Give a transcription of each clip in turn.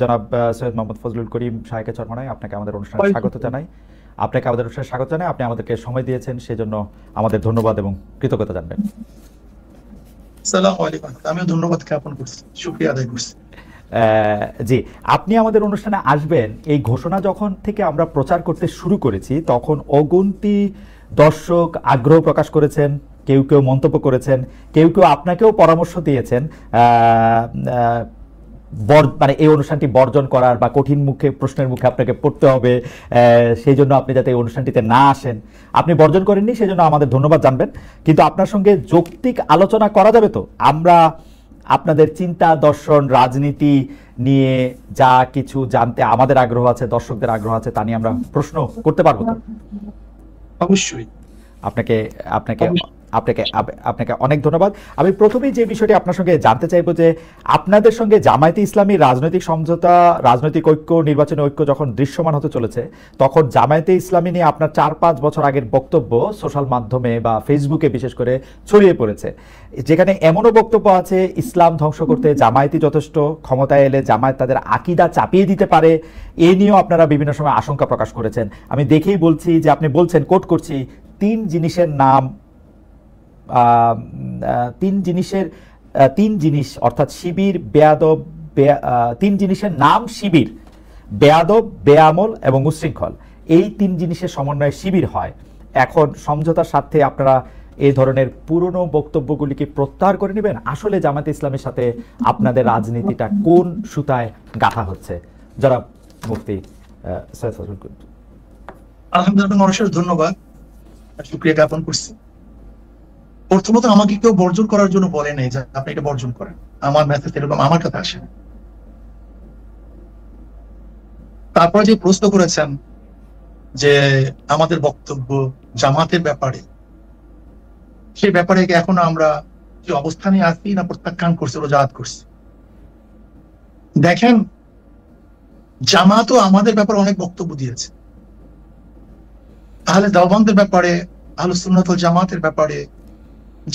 জনাব সৈয়দ মোহাম্মদ ফজলুল করিম শাহেকে চরমনাই, আপনাকে আমাদের অনুষ্ঠানে স্বাগত জানাই। আপনি আমাদেরকে সময় দিয়েছেন, সেজন্য আমাদের ধন্যবাদ এবং কৃতজ্ঞতা জানাবেন। আসসালামু আলাইকুম। আমিও ধন্যবাদ জ্ঞাপন করছি, শুকরিয়া আদায় করছি। জি, আপনি আমাদের অনুষ্ঠানে আসবেন এই ঘোষণা যখন থেকে আমরা প্রচার করতে শুরু করেছি, তখন অগুন্তি দর্শক আগ্রহ প্রকাশ করেছেন, কেউ কেউ মন্তব্য করেছেন, কেউ কেউ আপনাকেও পরামর্শ দিয়েছেন মানে এই অনুষ্ঠানটি বর্জন করার বা কঠিন প্রশ্নের মুখে আপনাকে পড়তে হবে, সেই জন্য আপনি যাতে এই অনুষ্ঠানটিতে না আসেন। আপনি বর্জন করেননি, সেই জন্য আমাদের ধন্যবাদ জানবেন। কিন্তু আপনার সঙ্গে যৌক্তিক আলোচনা করা যাবে তো? আমরা আপনাদের চিন্তা, দর্শন, রাজনীতি নিয়ে যা কিছু জানতে আমাদের আগ্রহ আছে, দর্শকদের আগ্রহ আছে, তা নিয়ে আমরা প্রশ্ন করতে পারবো তো? অবশ্যই। আপনাকে আপনাকে আপনাকে আপনাকে অনেক ধন্যবাদ। আমি প্রথমেই যে বিষয়টি আপনার সঙ্গে জানতে চাইবো যে আপনাদের সঙ্গে জামায়াতে ইসলামী রাজনৈতিক সমঝোতা, রাজনৈতিক ঐক্য, নির্বাচনী ঐক্য যখন দৃশ্যমান হতে চলেছে, তখন জামায়াতে ইসলামী নিয়ে আপনার 4-5 বছর আগের বক্তব্য সোশ্যাল মাধ্যমে বা ফেসবুকে বিশেষ করে ছড়িয়ে পড়েছে, যেখানে এমনও বক্তব্য আছে ইসলাম ধ্বংস করতে জামায়াতই যথেষ্ট, ক্ষমতায় এলে জামায়াত তাদের আকীদা চাপিয়ে দিতে পারে। এ নিয়েও আপনারা বিভিন্ন সময় আশঙ্কা প্রকাশ করেছেন। আমি দেখেই বলছি যে আপনি বলছেন, কোট করছি, তিন জিনিস অর্থাৎ শিবির, বেয়াদব, তিন জিনিসের নাম শিবির: বেয়াদব, বেআমল এবং উচ্ছৃঙ্খল। এই তিন জিনিসের সমন্বয়ে শিবির হয়। এখন সমঝোতার স্বার্থে আপনারা এই ধরনের পুরনো বক্তব্যগুলিকে প্রত্যাহার করে নেবেন? আসলে জামায়াতে ইসলামের সাথে আপনাদের রাজনীতিটা কোন সুতায় গাঁথা হচ্ছে? যারা মুফতি সৈয়দ ফজলুল করিম। আলহামদুলিল্লাহ, ধন্যবাদ, শুকরিয়া জ্ঞাপন করছি। প্রথমত আমাকে কেউ বর্জন করার জন্য বলে নাই যে আপনি এটা বর্জন করেন। আমার মেসেজ এরকম আমার কাছে আসে। তারপরে যে প্রশ্ন করেছেন যে আমাদের বক্তব্য জামাতের ব্যাপারে, সেই ব্যাপারে এখন আমরা যে অবস্থানে আছি না প্রত্যাখ্যান করছি, রোজাত করছি। দেখেন, জামাতও আমাদের ব্যাপারে অনেক বক্তব্য দিয়েছে। আহলে দেওবন্দের ব্যাপারে, আহলে সুন্নাত ওয়াল জামাতের ব্যাপারে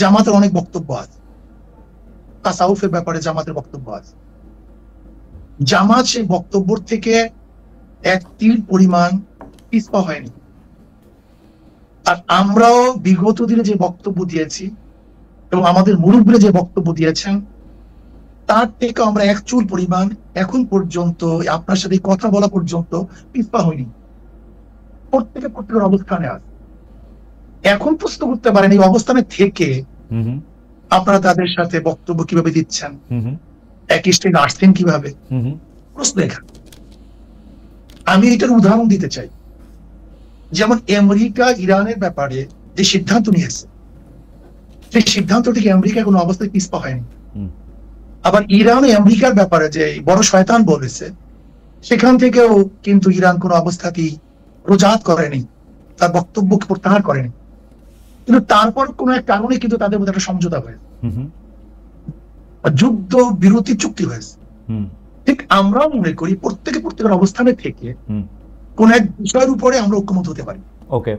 জামাতের অনেক বক্তব্য আছে। তাসাউফের ব্যাপারে জামাতের বক্তব্য আছে। জামাত সেই বক্তব্য থেকে এক তিল পরিমাণ পিছপা হয়নি। আর আমরাও বিগত দিনে যে বক্তব্য দিয়েছি এবং আমাদের মুরব্বীরা যে বক্তব্য দিয়েছেন, তার থেকে আমরা এক চুল পরিমাণ এখন পর্যন্ত আপনার সাথে কথা বলা পর্যন্ত পিছপা হয়নি। প্রত্যেকের অবস্থানে আছে। এখন প্রশ্ন করতে পারেন এই অবস্থানে থেকে আপনারা তাদের সাথে বক্তব্য কিভাবে দিচ্ছেন, একই স্টেজে আসছেন কিভাবে, প্রশ্ন এখানে। আমি এটার উদাহরণ দিতে চাই। যেমন আমেরিকা ইরানের ব্যাপারে যে সিদ্ধান্ত নিয়েছে, সেই সিদ্ধান্ত থেকে আমেরিকা কোনো অবস্থায় পিছপা হয়নি। আবার ইরান আমেরিকার ব্যাপারে যে বড় শয়তান বলেছে, সেখান থেকেও কিন্তু ইরান কোনো অবস্থাতেই রোজাত করেনি, তার বক্তব্যকে প্রত্যাহার করেনি। কিন্তু তারপর কোন এক কারণে কিন্তু তাদের মধ্যে একটা সমঝোতা হয়েছে, যুদ্ধ বিরতি চুক্তি হয়েছে। ঠিক আমরাও মনে করি প্রত্যেকের অবস্থানে থেকে কোন এক বিষয়ের উপরে আমরা ঐক্যমত হতে পারি। ওকে,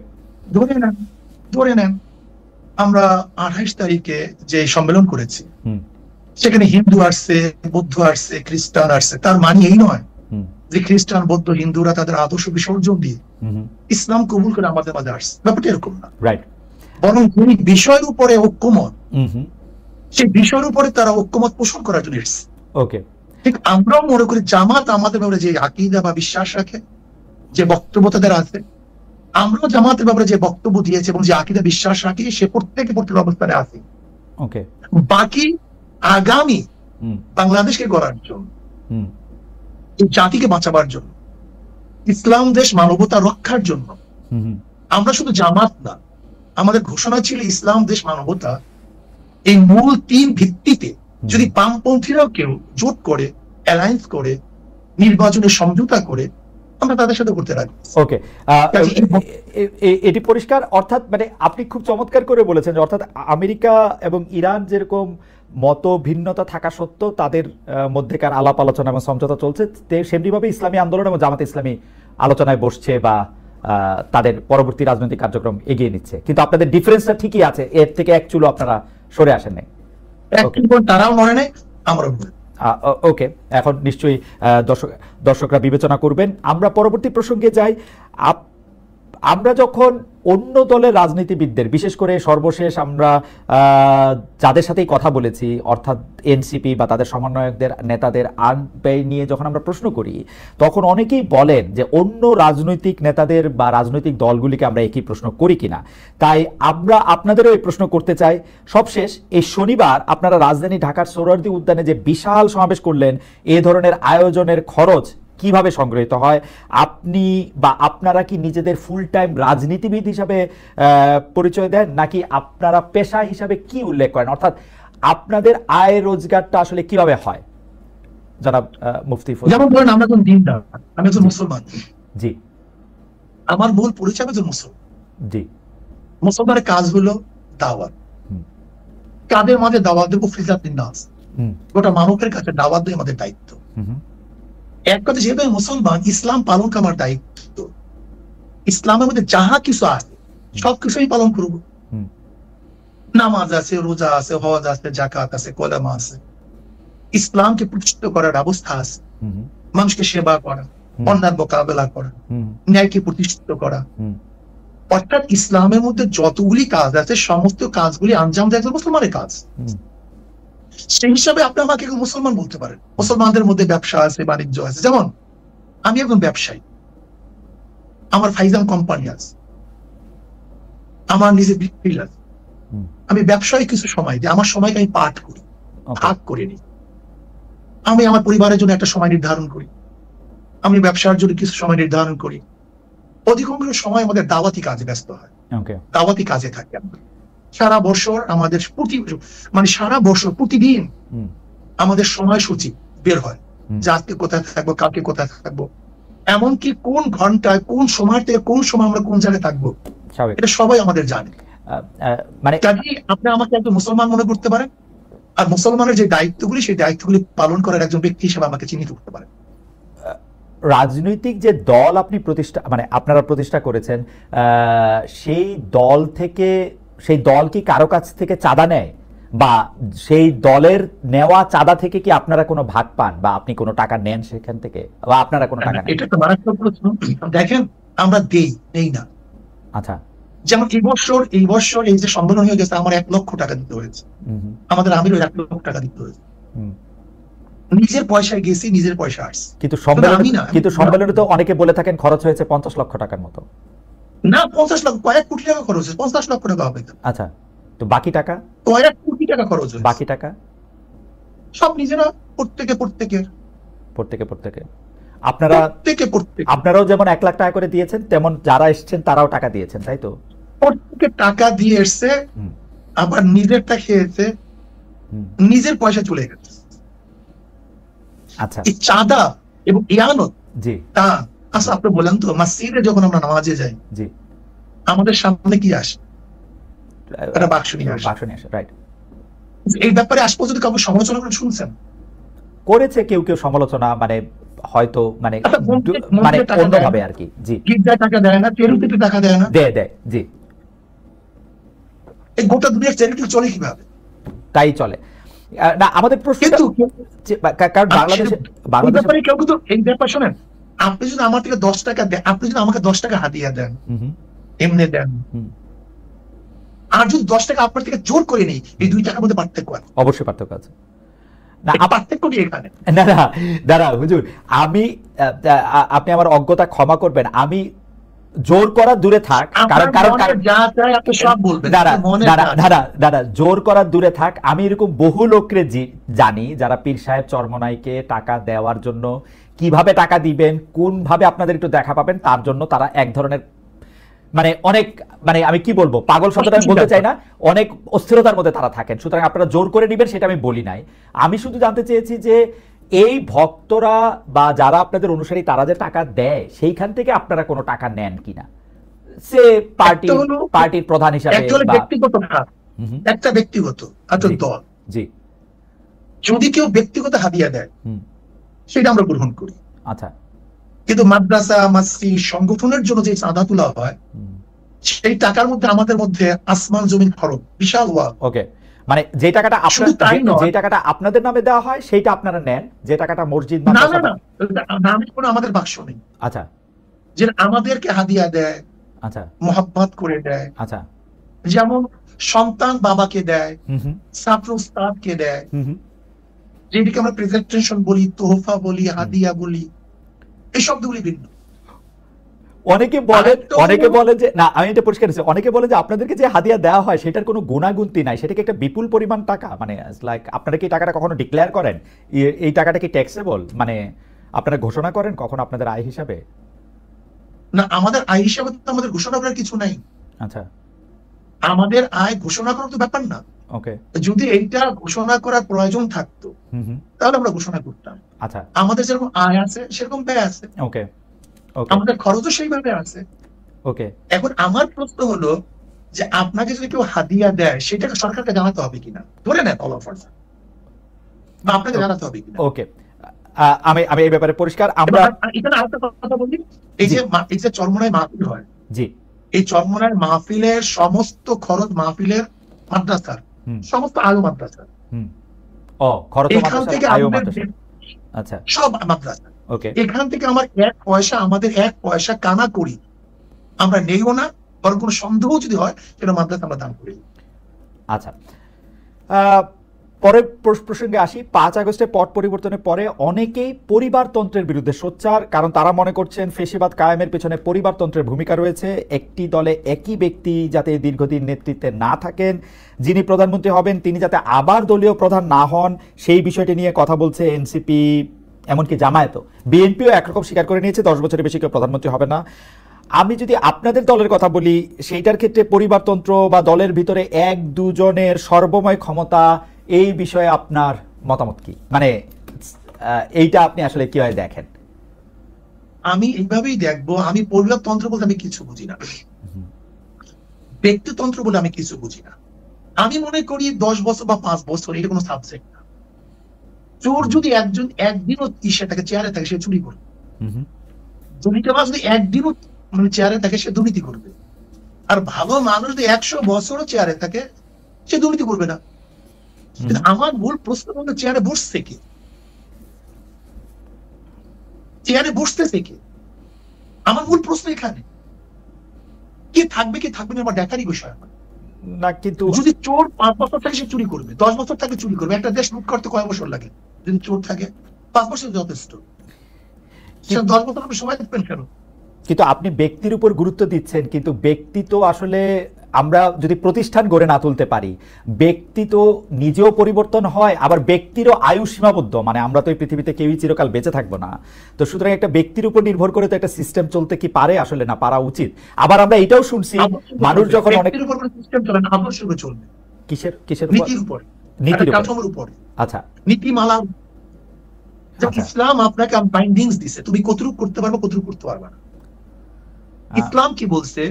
ধরে নেন আমরা 28 তারিখে যে সম্মেলন করেছি, সেখানে হিন্দু আসছে, বৌদ্ধ আসছে, খ্রিস্টান আসছে। তার মানে এই নয় যে খ্রিস্টান, বৌদ্ধ, হিন্দুরা তাদের আদর্শ বিসর্জন দিয়ে ইসলাম কবুল করে আমাদের মাঝে আসছে। ব্যাপারটা এরকম না। বরং যিনি বিষয়ের উপরে ঐক্যমত, সেই বিষয়ের উপরে তারা ঐক্যমত পোষণ করার জন্য এসছে। ওকে, ঠিক আমরাও মনে করি জামাত আমাদের ব্যাপারে যে আকীদা বা বিশ্বাস রাখে, যে বক্তব্য তাদের আছে, আমরাও জামাতের ব্যাপারে যে বক্তব্য দিয়েছে এবং যে আকীদা বিশ্বাস রাখি, সে প্রত্যেকের অবস্থানে আছে। ওকে, বাকি আগামী বাংলাদেশকে গড়ার জন্য, এই জাতিকে বাঁচাবার জন্য, ইসলাম দেশ মানবতা রক্ষার জন্য আমরা শুধু জামাত না, আমাদের ঘোষণা ছিল ইসলাম দেশ মানবতা। এই মূল তিন ভিত্তিতে যদি বামপন্থীরাও কেউ জোট করে, অ্যালায়েন্স করে, নির্বাচনের সমঝোতা করে, আমরা তাদের সাথে করতে রাজি। ওকে, এটি পরিষ্কার। অর্থাৎ মানে আপনি খুব চমৎকার করে বলেছেন, অর্থাৎ আমেরিকা এবং ইরান যেরকম মত ভিন্নতা থাকা সত্ত্বেও তাদের মধ্যেকার আলাপ আলোচনা এবং সমঝোতা চলছে, সেমনিভাবে ইসলামী আন্দোলন এবং জামাতে ইসলামী আলোচনায় বসছে বা তাদের পরবর্তী রাজনৈতিক কার্যক্রম এগিয়ে নিচ্ছে। কিন্তু আপনাদের ডিফারেন্সটা ঠিকই আছে, এর থেকে এক চুলো আপনারা সরে আসেন নাই। তারাও নড়ে নাই, আমরাও। ওকে, এখন নিশ্চয়ই দর্শকরা বিবেচনা করবেন। আমরা পরবর্তী প্রসঙ্গে যাই। আমরা যখন অন্য দলের রাজনীতিবিদদের, বিশেষ করে সর্বশেষ আমরা যাদের সাথেই কথা বলেছি, অর্থাৎ এনসিপি বা তাদের সমন্বয়কদের নেতাদের আইন ব্যয় নিয়ে যখন আমরা প্রশ্ন করি, তখন অনেকেই বলেন যে অন্য রাজনৈতিক নেতাদের বা রাজনৈতিক দলগুলিকে আমরা একই প্রশ্ন করি কিনা। তাই আমরা আপনাদেরও এই প্রশ্ন করতে চাই। সবশেষ এই শনিবার আপনারা রাজধানী ঢাকার সোহরাওয়ার্দী উদ্যানে যে বিশাল সমাবেশ করলেন, এ ধরনের আয়োজনের খরচ কিভাবে সংগৃহীত হয়? আপনি বা আপনারা কি নিজেদের ফুল টাইম রাজনীতিবিদ হিসাবে পরিচয় দেন, নাকি আপনারা পেশা হিসাবে কি উল্লেখ করেন? অর্থাৎ আপনাদের আয় রোজগারটা আসলে কিভাবে হয়? জনাব মুফতি ফজল। যেমন ধরেন আমরা একজন দিনদার, আমি একজন মুসলমান। জি। আমার মূল পরিচয় একজন মুসলমান। জি। মুসলমানের কাজ হলো দাওয়াত। কাদের মাঝে দাওয়াত দেবো? ফিজাতিন নাস, গোটা মানবের কাছে দাওয়াত দেওয়া আমাদের দায়িত্ব। এক কথা, যেহেতু মুসলমান, ইসলাম পালন করা আমার দায়িত্ব। ইসলামের মধ্যে যাহা কিছু আছে সবকিছু আমি পালন করবো। নামাজ আছে, রোজা আছে, হজ আছে, জাকাত আছে, কলেমা আছে, ইসলামকে প্রতিষ্ঠিত করার ব্যবস্থা আছে, মানুষকে সেবা করা, অন্যায় মোকাবেলা করা, ন্যায়কে প্রতিষ্ঠিত করা। অর্থাৎ ইসলামের মধ্যে যতগুলি কাজ আছে সমস্ত কাজগুলি আঞ্জাম দেয় একজন মুসলমানের কাজ। সেই হিসাবে আপনি আমাকে মুসলমান বলতে পারেন। মুসলমানদের মধ্যে ব্যবসা আছে, বাণিজ্য আছে। যেমন আমি একজন ব্যবসায়ী, আমার ফাইজান কোম্পানি আছে, আমার নিজে বিক্রি আছে। আমি ব্যবসায় কিছু সময় দিই, আমার সময়কে আমি পাঠ করি, ভাগ করে নিই। আমি আমার পরিবারের জন্য একটা সময় নির্ধারণ করি, আমি ব্যবসার জন্য কিছু সময় নির্ধারণ করি। অধিকাংশ সময় আমাদের দাওয়াতি কাজে ব্যস্ত হয়, দাওয়াতি কাজে থাকি আমরা। সারা বছর আমাদের সারা বছর প্রতিদিন আমাদের সময়সূচি বের হয় যে আজকে কোথায় থাকবো, কালকে কোথায় থাকবো, এমনকি কোন ঘন্টায় কোন সময় থেকে কোন সময় আমরা কোন জায়গায় থাকবো, এটা সবাই আমাদের জানে। মানে আপনি আমাকে একজন মুসলমান মনে করতে পারেন, আর মুসলমানের যে দায়িত্বগুলি সেই দায়িত্বগুলি পালন করার একজন ব্যক্তি হিসেবে আমাকে চিহ্নিত করতে পারেন। রাজনৈতিক যে দল আপনি আপনারা প্রতিষ্ঠা করেছেন, সেই দল থেকে, সেই দল কি কারো কাছ থেকে চাঁদা নেয়, বা সেই দলের নেওয়া চাঁদা থেকে কি আপনারা কোনো ভাগ পান, বা আপনি কোনো টাকা নেন সেখান থেকে, বা আপনারা কোনো টাকা নেন? এটা তো মারাত্মক প্রশ্ন। দেখেন, আমরা নেই না। আচ্ছা। যেমন এই বছর এই যে সম্মেলন হয়ে গেছে, আমার 1 লক্ষ টাকা দিতে হয়েছে, আমাদের আমিরও 1 লক্ষ টাকা দিতে হয়েছে। নিজের পয়সায় গেছি, নিজের পয়সা আসছে। কিন্তু সম্মেলনে তো অনেকে বলে থাকেন খরচ হয়েছে 50 লক্ষ টাকার মতো। না, 50 লক্ষ, কয়েক কোটি টাকা খরচ হয়েছে, 50 লক্ষ টাকা হবে। আচ্ছা, তো বাকি টাকা? কয়েক কোটি টাকা খরচ হয়েছে। বাকি টাকা সব নিজেরা, প্রত্যেকে আপনারাও যেমন 1 লাখ টাকা করে দিয়েছেন, তেমন যারা এসেছেন তারাও টাকা দিয়েছেন, তাই তো? প্রত্যেকে টাকা দিয়ে এসছে, আবার নিজেরটা খেয়েছে, নিজের পয়সা চলে গেছে। আচ্ছা, এই চাঁদা এবং ইয়ানত, জি, তা আচ্ছা আপনি বলেন তো, মসজিদে যখন আমরা নামাজে যাই, জি, আমাদের সামনে কি আসে? একটা বাক্স নিয়ে আসে, রাইট। এই ব্যাপারে আজ পর্যন্ত কাউকে সমালোচনা করে শুনছেন? করেছে কেউ সমালোচনা, মানে হয়তো মানে অন্যভাবে আর কি। জি, গির্জায় টাকা দেয় না, চ্যারিটিতে টাকা দেয় না, দেয়। জি, এই গোটা দুনিয়ার চ্যারিটি চলে কিভাবে? তাই চলে না। আমাদের প্রশ্ন, কারণ বাংলাদেশে কেউ কিন্তু এই ব্যাপার শোনেন, আপনি যদি আমার থেকে 10 টাকা দেন, আপনি যদি আমাকে 10 টাকা হাতিয়ে দেন, এমনি দেন, আর যদি 10 টাকা আপনার থেকে জোর করে নেই, এই 2 টাকার মধ্যে পার্থক্য আছে। অবশ্যই পার্থক্য আছে। না, পার্থক্য কি এখানে? দাঁড়া হুজুর, আপনি আমার অজ্ঞতা ক্ষমা করবেন। আমি জোর করা দূরে থাক, জোর করা দূরে থাক, আমি এরকম বহু লোককে জানি যারা পীর সাহেব চরমনাইকে টাকা দেওয়ার জন্য কিভাবে টাকা দিবেন, কোন ভাবে আপনাদের একটু দেখা পাবেন, তার জন্য তারা এক ধরনের অনেক আমি কি বলবো, পাগল শব্দটা আমি বলতে চাই না, অনেক অস্থিরতার মধ্যে তারা থাকেন। সুতরাং আপনারা জোর করে নিবেন সেটা আমি বলি নাই। আমি শুধু জানতে চেয়েছি যে এই ভক্তরা বা যারা আপনাদের অনুসারী তারা যে টাকা দেয়, সেইখান থেকে আপনারা কোনো টাকা নেন কিনা, সে পার্টির প্রধান হিসাবে, একটা ব্যক্তিগত দল, জি, যদি কেউ ব্যক্তিগত হাদিয়া দেয় সেটা আমরা গ্রহণ করি। আচ্ছা, কিন্তু মাদ্রাসা, মসজিদ, সংগঠনের জন্য যে চাঁদা তোলা হয়, সেই টাকার মধ্যে আমাদের মধ্যে আসমান জমিন ফরক, বিশাল ওয়াল। ওকে, মানে যে টাকাটা শুধু তাই নয়, যে টাকাটা আপনাদের নামে দেওয়া হয় সেইটা আপনারা নেন, যে টাকাটা মসজিদ না না মাদ্রাসা। না, নামে কোনো আমাদের বাক্স নেই। আচ্ছা যে আমাদেরকে হাদিয়া দেয়, আচ্ছা মোহাব্বত করে দেয়, আচ্ছা। যেমন সন্তান বাবাকে দেয়, হুম হুম ছাত্র উস্তাদকে দেয়, হুম হুম যেটিকে আমরা প্রেজেন্টেশন বলি, তোহফা বলি, হুম। হাদিয়া বলি, এই শব্দগুলি ভিন্ন। অনেকে বলেন, আরেকটা হলো- অনেকে বলেন যে না, আমি এটা পরিষ্কার করছি, অনেকে বলেন যে আপনাদেরকে যে হাদিয়া দেওয়া হয় সেটার কোনো গুণাগুন্তি নাই, সেটা কি একটা বিপুল পরিমাণ টাকা, মানে লাইক আপনারা কি এই টাকাটা কখনো ডিক্লেয়ার করেন, এই টাকাটা কি ট্যাক্সেবল, মানে আপনারা ঘোষণা করেন কখন আপনাদের আয় হিসাবে? না, আমাদের আয় হিসাবে তো আমাদের ঘোষণা করার কিছু নাই। আচ্ছা আমাদের আয় ঘোষণা করার তো ব্যাপার না। ওকে। যদি এইটা ঘোষণা করার প্রয়োজন থাকতো হুম হুম তাহলে আমরা ঘোষণা করতাম। আচ্ছা আমাদের যেরকম আয় আছে সেরকম ব্যয় আছে, ওকে ওকে আমাদের খরচও সেইভাবে আছে। ওকে। এখন আমার প্রশ্ন হলো যে আপনাকে যদি কেউ হাদিয়া দেয় সেটাকে সরকারকে জানাতে হবে কিনা, ধরে নেন অল অফার, বা আপনাকে জানাতে হবে কিনা। ওকে, আমি আমি এই ব্যাপারে পরিষ্কার। আমরা এখানে আরেকটা কথা বলি, এই যে চরমোনাই মাহফিল হয়, জি এই চরমোনাই মাহফিলের সমস্ত খরচ মাহফিলের মাদ্রাসার, হুম সমস্ত আয়ু মাদ্রাসার, হুম ও খরচ এখান থেকে আয়ও আমাদের মাদ্রাসা। আচ্ছা সব মাদ্রাসা, ওকে এখান থেকে আমার আমাদের এক পয়সা কানা করি আমরা নেইও না, বরং কোনো সন্দেহ যদি হয় সেটা মাদ্রাসা আমরা দান করি। আচ্ছা, পরের প্রসঙ্গে আসি। 5 আগস্টের পট পরিবর্তনের পরে অনেকেই পরিবারতন্ত্রের বিরুদ্ধে সোচ্চার, কারণ তারা মনে করছেন ফেসিবাদ কায়েমের পেছনে পরিবারতন্ত্রের ভূমিকা রয়েছে। একটি দলে একই ব্যক্তি যাতে দীর্ঘদিন নেতৃত্বে না থাকেন, যিনি প্রধানমন্ত্রী হবেন তিনি যাতে আবার দলীয় প্রধান না হন, সেই বিষয়টি নিয়ে কথা বলছে এনসিপি, এমনকি জামায়াতও। বিএনপিও একরকম স্বীকার করে নিয়েছে 10 বছরের বেশি কেউ প্রধানমন্ত্রী হবে না। আমি যদি আপনাদের দলের কথা বলি, সেইটার ক্ষেত্রে পরিবারতন্ত্র বা দলের ভিতরে এক দুজনের সর্বময় ক্ষমতা, এই বিষয়ে আপনার মতামত কি, মানে এইটা আপনি আসলে কিভাবে দেখেন? আমি এইভাবেই দেখবো, আমি পরিবারতন্ত্র বলতে আমি কিছু বুঝি না, ব্যক্তিতন্ত্র বলে আমি কিছু বুঝি না। আমি মনে করি 10 বছর বা 5 বছর এটা কোনো সাবজেক্ট না। চোর যদি একদিনও থাকে চেয়ারে থাকে, সে চুরি করবে। দুর্নীতিবাজ যদি একদিনও মানে চেয়ারে থাকে, সে দুর্নীতি করবে। আর ভালো মানুষ যদি 100 বছরও চেয়ারে থাকে, সে দুর্নীতি করবে না। কিন্তু আমার মূল প্রশ্ন হলো চেয়ারে বসছে কে, চেয়ারে বসতেছে কে, আমার মূল প্রশ্ন এখানে। কে থাকবে কি থাকবে না আমার দেখারই বিষয় না। কিন্তু যদি চোর 5 বছর থাকে সে চুরি করবে, 10 বছর থাকে চুরি করবে। একটা দেশ লুট করতে কয় বছর লাগে? যদি চোর থাকে 5 বছর যথেষ্ট, 10 বছর আপনি সময় দেখবেন কেন? কিন্তু আপনি ব্যক্তির উপর গুরুত্ব দিচ্ছেন, কিন্তু ব্যক্তি তো আসলে আমরা যদি প্রতিষ্ঠান গড়ে না তুলতে পারি, ব্যক্তি তো নিজেও পরিবর্তন হয়, আবার ব্যক্তিরও আয়ু সীমাবদ্ধ, মানে আমরা তো এই পৃথিবীতে কেউই চিরকাল বেঁচে থাকবো না। তো সুতরাং একটা ব্যক্তির উপর নির্ভর করে তো একটা সিস্টেম চলতে কি পারে? আসলে না, পারা উচিত। আবার আমরা এটাও শুনছি মানুষ যখন অনেক সিস্টেম চলে না, আদর্শের উপর চলবে। কিসের কিসের নীতির উপর, নীতির কাঠামোর উপর। আচ্ছা নীতিমালা, ইসলাম আপনাকে বাইন্ডিংস দিছে, তুমি কতটুকু করতে পারবে কতটুকু করতে পারবে না। ইসলাম কি বলছে?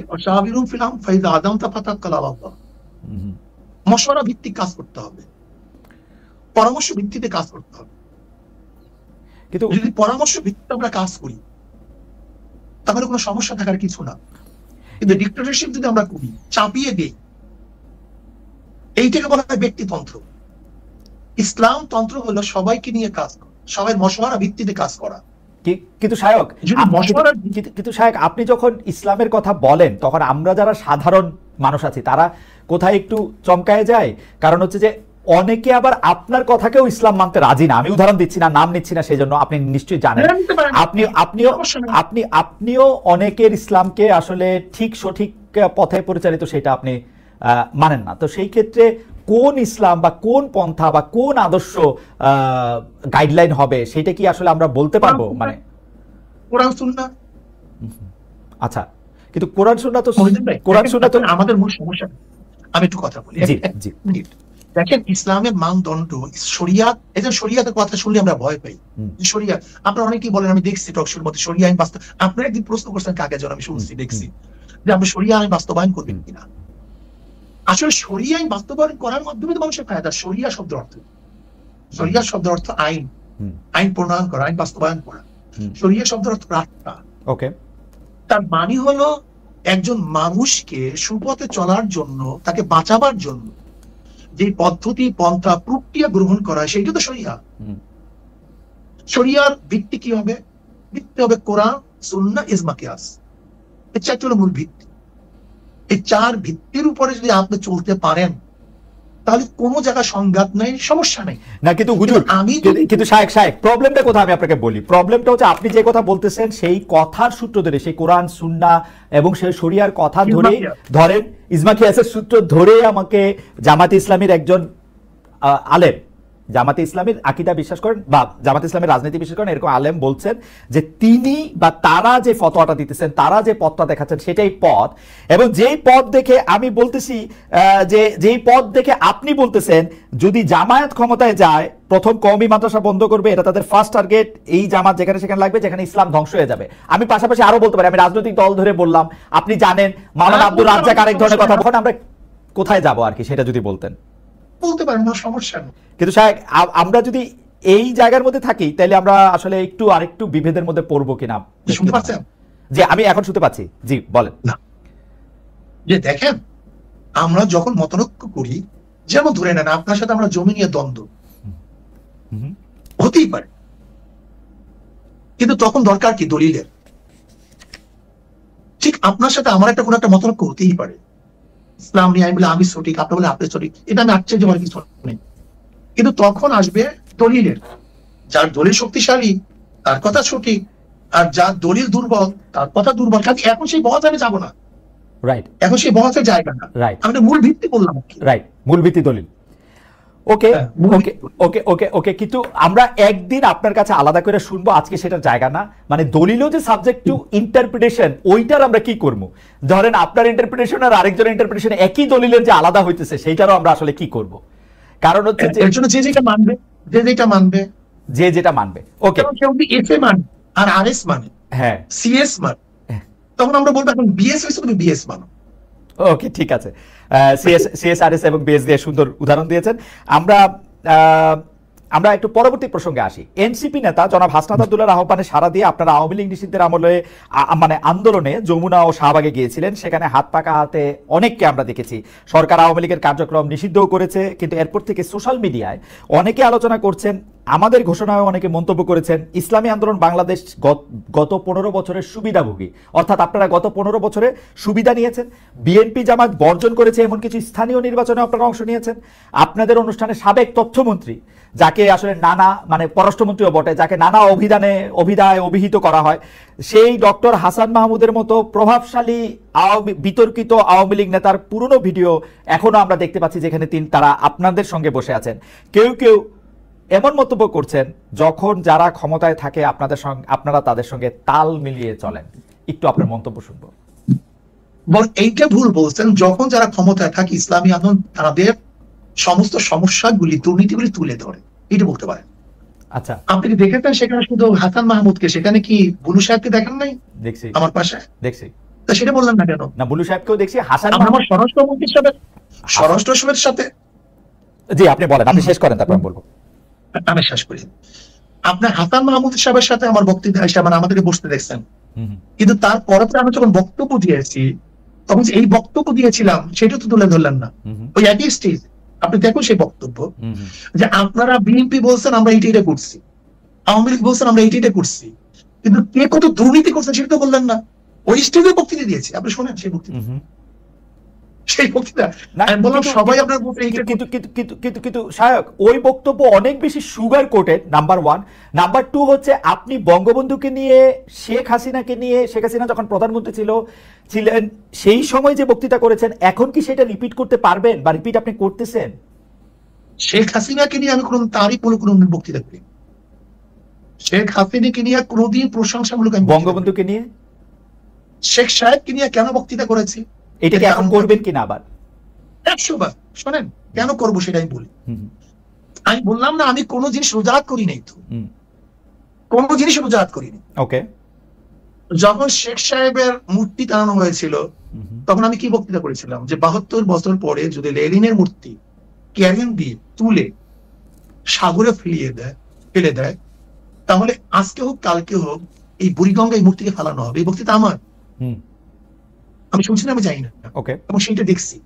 মশওয়ারা ভিত্তিক কাজ করতে হবে, পরামর্শ ভিত্তিতে কাজ করতে হবে। কিন্তু যদি পরামর্শ ভিত্তিতে আমরা কাজ করি তাহলে কোনো সমস্যা থাকার কিছু না। কিন্তু ডিক্টেটরশিপ যদি আমরা করি, চাপিয়ে দেই, এইটাকে বলা হয় ব্যক্তিতন্ত্র। ইসলাম তন্ত্র হলো সবাইকে নিয়ে কাজ করা, সবাই মশওয়ারা ভিত্তিতে কাজ করা। কিন্তু শায়ক আপনি যখন ইসলামের কথা বলেন, তখন আমরা যারা সাধারণ মানুষ আছি তারা কোথায় একটু চমকায় যায়। কারণ হচ্ছে যে অনেকে আবার আপনার কথাকেও ইসলাম মানতে রাজি না। আমি উদাহরণ দিচ্ছি না, নাম নিচ্ছি না, সেজন্য আপনি নিশ্চয়ই জানেন। আপনিও অনেকের ইসলামকে আসলে ঠিক সঠিক পথে পরিচালিত সেটা আপনি মানেন না। তো সেই ক্ষেত্রে কোন ইসলাম বা কোন পন্থা বা কোন আদর্শ গাইডলাইন হবে, সেটা কি আসলে আমরা বলতে পারবো? মানে কোরআন সুন্নাহ। আচ্ছা, কিন্তু কোরআন সুন্নাহ তো আমাদের মূল সমস্যা। আমি একটু কথা বলি। জি জি। দেখেন, ইসলামের মানদণ্ড শরিয়াত। এই যে শরিয়াতের কথা শুনলে আমরা ভয় পাই। শরিয়াত, আপনারা অনেকেই বলেন, আমি দেখছি টকশোর মধ্যে শরিয়া আইন বাস্তব। আপনারা একদিন প্রশ্ন করছেন কাকে, যেন আমি শুনছি দেখছি যে আমরা শরিয়া আইন বাস্তবায়ন করবেন কিনা। আসলে শরিয়া আইন বাস্তবায়ন করার মাধ্যমে তো মানুষের ফায়দা। শরিয়া শব্দ অর্থ, শরিয়া শব্দ অর্থ আইন, আইন প্রণয়ন করা, আইন বাস্তবায়ন করা। শরিয়া শব্দ অর্থ রাস্তা। ওকে, তার মানে হলো একজন মানুষকে সুপথে চলার জন্য, তাকে বাঁচাবার জন্য যে পদ্ধতি পন্থা প্রক্রিয়া গ্রহণ করা হয় সেইটা তো শরিয়া। শরিয়ার ভিত্তি কি হবে? ভিত্তি হবে কোরআন, সুন্নাহ, ইজমা, কিয়াস। এই চারটি হলো মূল ভিত্তি। এই চার ভিত্তির উপরে যদি আপনি চলতে পারেন তাহলে কোনো জায়গায় সংঘাত নাই, সমস্যা নেই। না কিন্তু হুজুর, কিন্তু শায়েখ প্রবলেমটা কোথায় আমি আপনাকে বলি। প্রবলেমটা হচ্ছে আপনি যে কথা বলতেছেন সেই কথার সূত্র ধরে, সেই কোরআন সুন্নাহ এবং সেই শরিয়ার কথা ধরে, ধরেন ইজমা কিয়াসের সূত্র ধরে আমাকে জামাতে ইসলামীর একজন আলেম, জামাতে ইসলামীর আকীদা বিশ্বাস করেন বা জামাতে ইসলামের রাজনীতি বিশ্বাস করেন এরকম আলেম বলছেন যে তিনি বা তারা যে ফতোয়াটা দিতেছেন, তারা যে পথটা দেখাচ্ছেন সেটাই পথ। এবং যেই পথ দেখে আমি বলতেছি যে যেই পথ দেখে আপনি বলতেছেন যদি জামায়াত ক্ষমতায় যায় প্রথম কওমি মাদ্রাসা বন্ধ করবে, এটা তাদের ফার্স্ট টার্গেট। এই জামাত যেখানে সেখানে লাগবে যেখানে ইসলাম ধ্বংস হয়ে যাবে। আমি পাশাপাশি আরো বলতে পারি, আমি রাজনৈতিক দল ধরে বললাম, আপনি জানেন মাওলানা আব্দুর রাজ্জাক আরেক ধরনের কথা বলেন। আমরা কোথায় যাব আর কি সেটা যদি বলতেন। বলতে পারেন, কোনো সমস্যা নেই। কিন্তু শায়েখ আমরা যদি এই জায়গার মধ্যে থাকি তাহলে আমরা আসলে আরেকটু বিভেদের মধ্যে পড়বো কিনা। শুনতে পাচ্ছেন? জি আমি এখন শুনতে পাচ্ছি, জি বলেন। না, যে দেখেন আমরা যখন মতনৈক্য করি, যেমন ধরে নেন আপনার সাথে আমরা জমি নিয়ে দ্বন্দ্ব হতেই পারে, কিন্তু তখন দরকার কি দলিলের। ঠিক আপনার সাথে আমার কোনো একটা মতনৈক্য হতেই পারে, ইসলাম নিয়ে আমি বলে আমি সঠিক, আপনি বলে আপনি সঠিক, এটা আমি আশ্চর্য হওয়ার কিছু নেই। কিন্তু তখন আসবে দলিলের, যার দলিল শক্তিশালী তার কথা সঠিক, আর যার দলিল দুর্বল তার কথা দুর্বল। কাজে এখন সেই বহতে আমি যাবো না, রাইট, এখন সেই বহতে জায়গা না, রাইট, আমি মূল ভিত্তি বললাম, রাইট, মূল ভিত্তি দলিল। ওকে ওকে ওকে ওকে ওকে কিন্তু আমরা একদিন আপনার কাছে আলাদা করে শুনবো, আজকে সেটার জায়গা না। মানে দলিলও যে সাবজেক্ট টু ইন্টারপ্রিটেশন, ওইটার আমরা কি করবো? ধরেন আপনার ইন্টারপ্রিটেশন আর আরেকজনের ইন্টারপ্রিটেশন একই দলিলের যে আলাদা হইতেছে সেইটারও আমরা আসলে কি করব? কারণ হচ্ছে এর জন্য যে যেটা মানবে, যে যেটা মানবে। ওকে, কেউ যদি এফ এ মানে আর আর এস মানে, হ্যাঁ সিএস মানে, তখন আমরা বলবো এখন বিএস হয়েছে তুমি বিএস মানো। ওকে ঠিক আছে, সিএসআরএস এবং বিএস দিয়ে সুন্দর উদাহরণ দিয়েছেন। আমরা একটু পরবর্তী প্রসঙ্গে আসি। এনসিপি নেতা জনাব হাসনাত আব্দুল্লাহর আহ্বানে সাড়া দিয়ে আপনারা আওয়ামী লীগ নিষিদ্ধের আমলে মানে আন্দোলনে যমুনা ও শাহবাগে গিয়েছিলেন। সেখানে হাত পাকা হাতে অনেককে আমরা দেখেছি। সরকার আওয়ামী লীগের কার্যক্রম নিষিদ্ধও করেছে, কিন্তু এরপর থেকে সোশ্যাল মিডিয়ায় অনেকে আলোচনা করছেন, আমাদের ঘোষণায় অনেকে মন্তব্য করেছেন ইসলামী আন্দোলন বাংলাদেশ গত 15 বছরের সুবিধাভোগী, অর্থাৎ আপনারা গত 15 বছরে সুবিধা নিয়েছেন। বিএনপি জামাত বর্জন করেছে এমন কিছু স্থানীয় নির্বাচনে আপনারা অংশ নিয়েছেন। আপনাদের অনুষ্ঠানে সাবেক তথ্যমন্ত্রী, যাকে আসলে নানা মানে পররাষ্ট্রমন্ত্রীও বটে, যাকে নানা অভিধায় অভিহিত করা হয়, সেই ডক্টর হাসান মাহমুদের মতো প্রভাবশালী বিতর্কিত আওয়ামী লীগ নেতার পুরনো ভিডিও এখনো আমরা দেখতে পাচ্ছি, যেখানে তারা আপনাদের সঙ্গে বসে আছেন। কেউ কেউ এমন মন্তব্য করছেন যখন যারা ক্ষমতায় থাকে আপনারা তাদের সঙ্গে তাল মিলিয়ে চলেন। একটু আপনার মন্তব্য শুনবো। এইটা ভুল বলছেন, যখন যারা ক্ষমতায় থাকে ইসলামী আন্দোলন তাদের সমস্ত সমস্যাগুলি দুর্নীতিগুলি তুলে ধরে, এটা বলতে পারেন। আচ্ছা, আপনি কি দেখেছেন সেখানে শুধু হাসান মাহমুদকে, সেখানে কি বুলু সাহেবকে দেখেন নাই? দেখছি, আমার পাশে দেখছি। তা সেটা বললেন না কেন? না, বুলু সাহেবকেও দেখছি, হাসান আমার স্বরাষ্ট্রমন্ত্রীর সাথে জি আপনি বলেন, আপনি শেষ করেন তারপর বলবো। আমি শেষ করি। আপনার হাসান মাহমুদ সাহেবের সাথে আমার বক্তব্য মানে আমাদেরকে বসতে দেখছেন, কিন্তু তারপরে আমি যখন বক্তব্য দিয়েছি তখন এই বক্তব্য দিয়েছিলাম সেটা তো তুলে ধরলেন না। ওই একই স্টেজ আপনি দেখুন সেই বক্তব্য, যে আপনারা বিএনপি বলছেন আমরা এইটা করছি, আওয়ামী লীগ বলছেন আমরা এইটা করছি, কিন্তু কে কত দুর্নীতি করছেন সেটা তো বললেন না। ওই স্টেজে বক্তৃতা দিয়েছি, আপনি শোনেন সেই বক্তৃতা। কিন্তু শায়ক ওই বক্তব্য অনেক বেশি সুগার কোটেড, নাম্বার 1। নাম্বার 2 হচ্ছে আপনি বঙ্গবন্ধুকে নিয়ে, শেখ হাসিনাকে নিয়ে, শেখ হাসিনা যখন প্রধানমন্ত্রী ছিলেন সেই সময় যে বক্তৃতা করেছেন, এখন কি সেটা রিপিট করতে পারবেন বা রিপিট আপনি করতেছেন? শেখ হাসিনাকে নিয়ে আমি তারই কোনোদিন বক্তৃতা করি, শেখ হাসিনাকে নিয়ে কোনোদিন প্রশংসামূলক। বঙ্গবন্ধুকে নিয়ে, শেখ সাহেবকে নিয়ে কেন বক্তৃতা করেছি, এটাকে এখন করবেন কিনা আবার 100 বার শোনেন কেন করবো সেটা আমি বলি। আমি বললাম না আমি কোনো জিনিস রোজাত করি নাই, তো কোনো জিনিস রোজাত করিনি। ওকে, যখন শেখ সাহেবের মূর্তি টানানো হয়েছিল তখন আমি কি বক্তৃতা করেছিলাম, যে 72 বছর পরে যদি লেনিনের মূর্তি ক্যারিয়ান দিয়ে তুলে সাগরে ফেলে দেয় তাহলে আজকে হোক কালকে হোক এই বুড়িগঙ্গা এই মূর্তিকে ফেলানো হবে। এই বক্তৃতা আমার, আমি শুনছি না, আমি জানি না, এবং সেইটা দেখছি।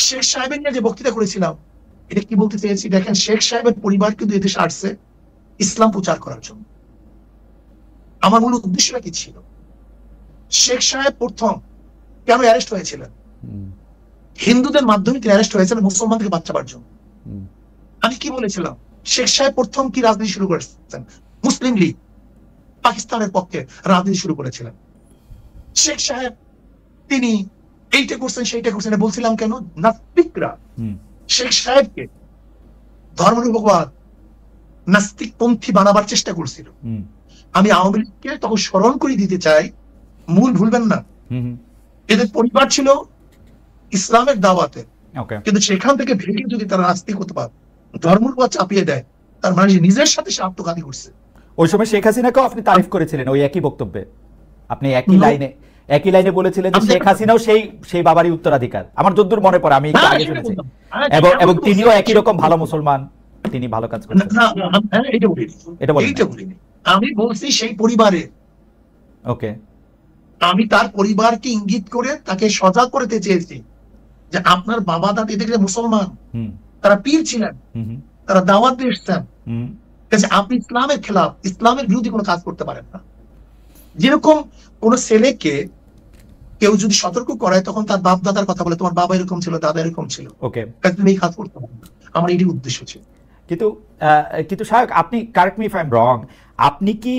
শেখ সাহেবের নিয়ে যে বক্তৃতা করেছিলাম এটা কি বলতে চেয়েছি, দেখেন শেখ সাহেবের পরিবার কিন্তু এদেশে আসছে ইসলাম প্রচার করার জন্য। আমার মূল উদ্দেশ্যটা কি ছিল, শেখ সাহেব প্রথম কেন অ্যারেস্ট হয়েছিলেন? হিন্দুদের মাধ্যমে তিনি অ্যারেস্ট হয়েছিলেন মুসলমানদেরকে বাঁচাবার জন্য। আমি কি বলেছিলাম, শেখ সাহেব প্রথম কি রাজনীতি শুরু করেছেন? মুসলিম লীগ পাকিস্তানের পক্ষে রাজনীতি শুরু করেছিলেন। শেখ সাহেব তিনি এইটা করছেন সেইটা করছেন বলছিলাম কেন, নাস্তিকরা শেখ সাহেবকে ধর্মনিরপেক্ষবাদ নাস্তিক পন্থী বানাবার চেষ্টা করছিল। আমি আওয়ামী লীগকে তখন স্মরণ করে দিতে চাই, মূল ভুলবেন না, এদের পরিবার ছিল ইসলামের দাওয়াতে, কিন্তু সেখান থেকে ভেঙে যদি তারা নাস্তিকতা ধর্মনিরপেক্ষ চাপিয়ে দেয়, তার মানে নিজের সাথে সে আত্মঘাতী করছে। ওই সময় শেখ হাসিনাকেও আপনি তারিফ করেছিলেন ওই একই বক্তব্যে, আপনি একই লাইনে বলেছিলেন যে শেখ হাসিনাও সেই বাবারই উত্তরাধিকার, আমার যদ্দূর মনে পড়ে, আমি একটু আগে শুনেছি, এবং তিনিও একই রকম ভালো মুসলমান, তিনি ভালো কাজ করেছেন। আমি বলছি সেই পরিবারে, ওকে, আমি তার পরিবারকে ইঙ্গিত করে তাকে সজাগ করতে চেয়েছি যে আপনার বাবা দাদি দেখলে মুসলমান, তারা পীর ছিলেন, তারা দাওয়াত দিয়ে এসছেন, আপনি ইসলামের খেলাফ, ইসলামের বিরোধী কোনো কাজ করতে পারেন না। যেরকম কোন ছেলেকে কেউ যদি সতর্ক করায় তখন তার বাপ দাদার কথা বলে, তোমার বাবা এরকম ছিল, দাদা এরকম ছিল, ওকে, তুমি এই কাজ করতে পারো না। আমার এটি উদ্দেশ্য ছিল। কিন্তু সাহেব, আপনি correct me if I am রং, আপনি কি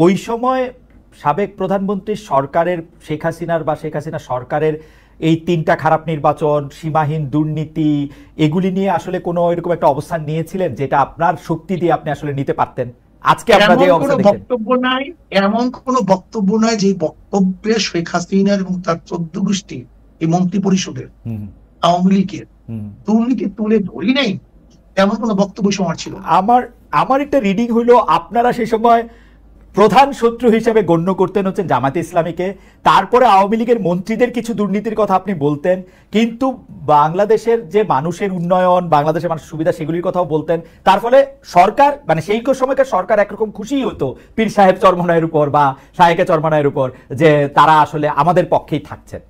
ওই সময় সাবেক প্রধানমন্ত্রী সরকারের শেখ হাসিনার বা শেখ হাসিনা সরকারের এই 3টা খারাপ নির্বাচন, সীমাহীন দুর্নীতি, এগুলি নিয়ে আসলে কোনো এরকম একটা অবস্থান নিয়েছিলেন যেটা আপনার শক্তি দিয়ে আপনি আসলে নিতে পারতেন? আজকে আপনারা যে অবস্থা দেখেন, বক্তব্য নাই, এমন কোনো বক্তব্য নাই যে বক্তব্যে শেখ হাসিনার এবং তার 14 গোষ্ঠী এই মন্ত্রী পরিষদের আওয়ামী লীগের দুর্নীতি তুলে ধরি নাই, এমন কোনো বক্তব্য সময় ছিল। আমার একটা রিডিং হইলো আপনারা সেই সময় প্রধান শত্রু হিসেবে গণ্য করতেন হচ্ছে জামায়াতে ইসলামীকে, তারপরে আওয়ামী লীগের মন্ত্রীদের কিছু দুর্নীতির কথা আপনি বলতেন, কিন্তু বাংলাদেশের যে মানুষের উন্নয়ন, বাংলাদেশের মানুষের সুবিধা, সেগুলির কথাও বলতেন। তার ফলে সরকার, মানে সেই সময়কার সরকার একরকম খুশি হতো পীর সাহেব চরমনায়ের উপর বা শায়েকে চরমনায়ের উপর, যে তারা আসলে আমাদের পক্ষেই থাকছেন,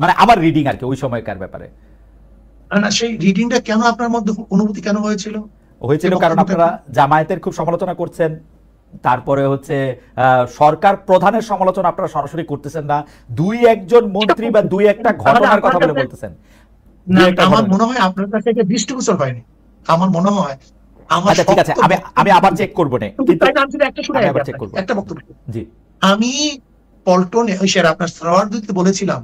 মানে আমার রিডিং আর কি ওই সময়কার ব্যাপারে। না, সেই রিডিংটা কেন আপনার মধ্যে অনুভূতি কেন হয়েছিল? কারণ আপনারা জামায়াতের খুব সমালোচনা করছেন, তারপরে হচ্ছে সরকার প্রধানের সমালোচনা আপনারা সরাসরি করতেছেন না, 2-1 মন্ত্রী বা 2-1টা ঘটনার কথা বলে বলতেছেন। আমার মনে হয় আপনার কাছে এটা দৃষ্টিগোচর হয়নি, আমার মনে হয়। আচ্ছা ঠিক আছে, আমি আবার চেক করব না, কিন্তু একটা বক্তব্য, জি, আমি পল্টনে ওই স্যার আপনার সারওয়ার দিতে বলেছিলাম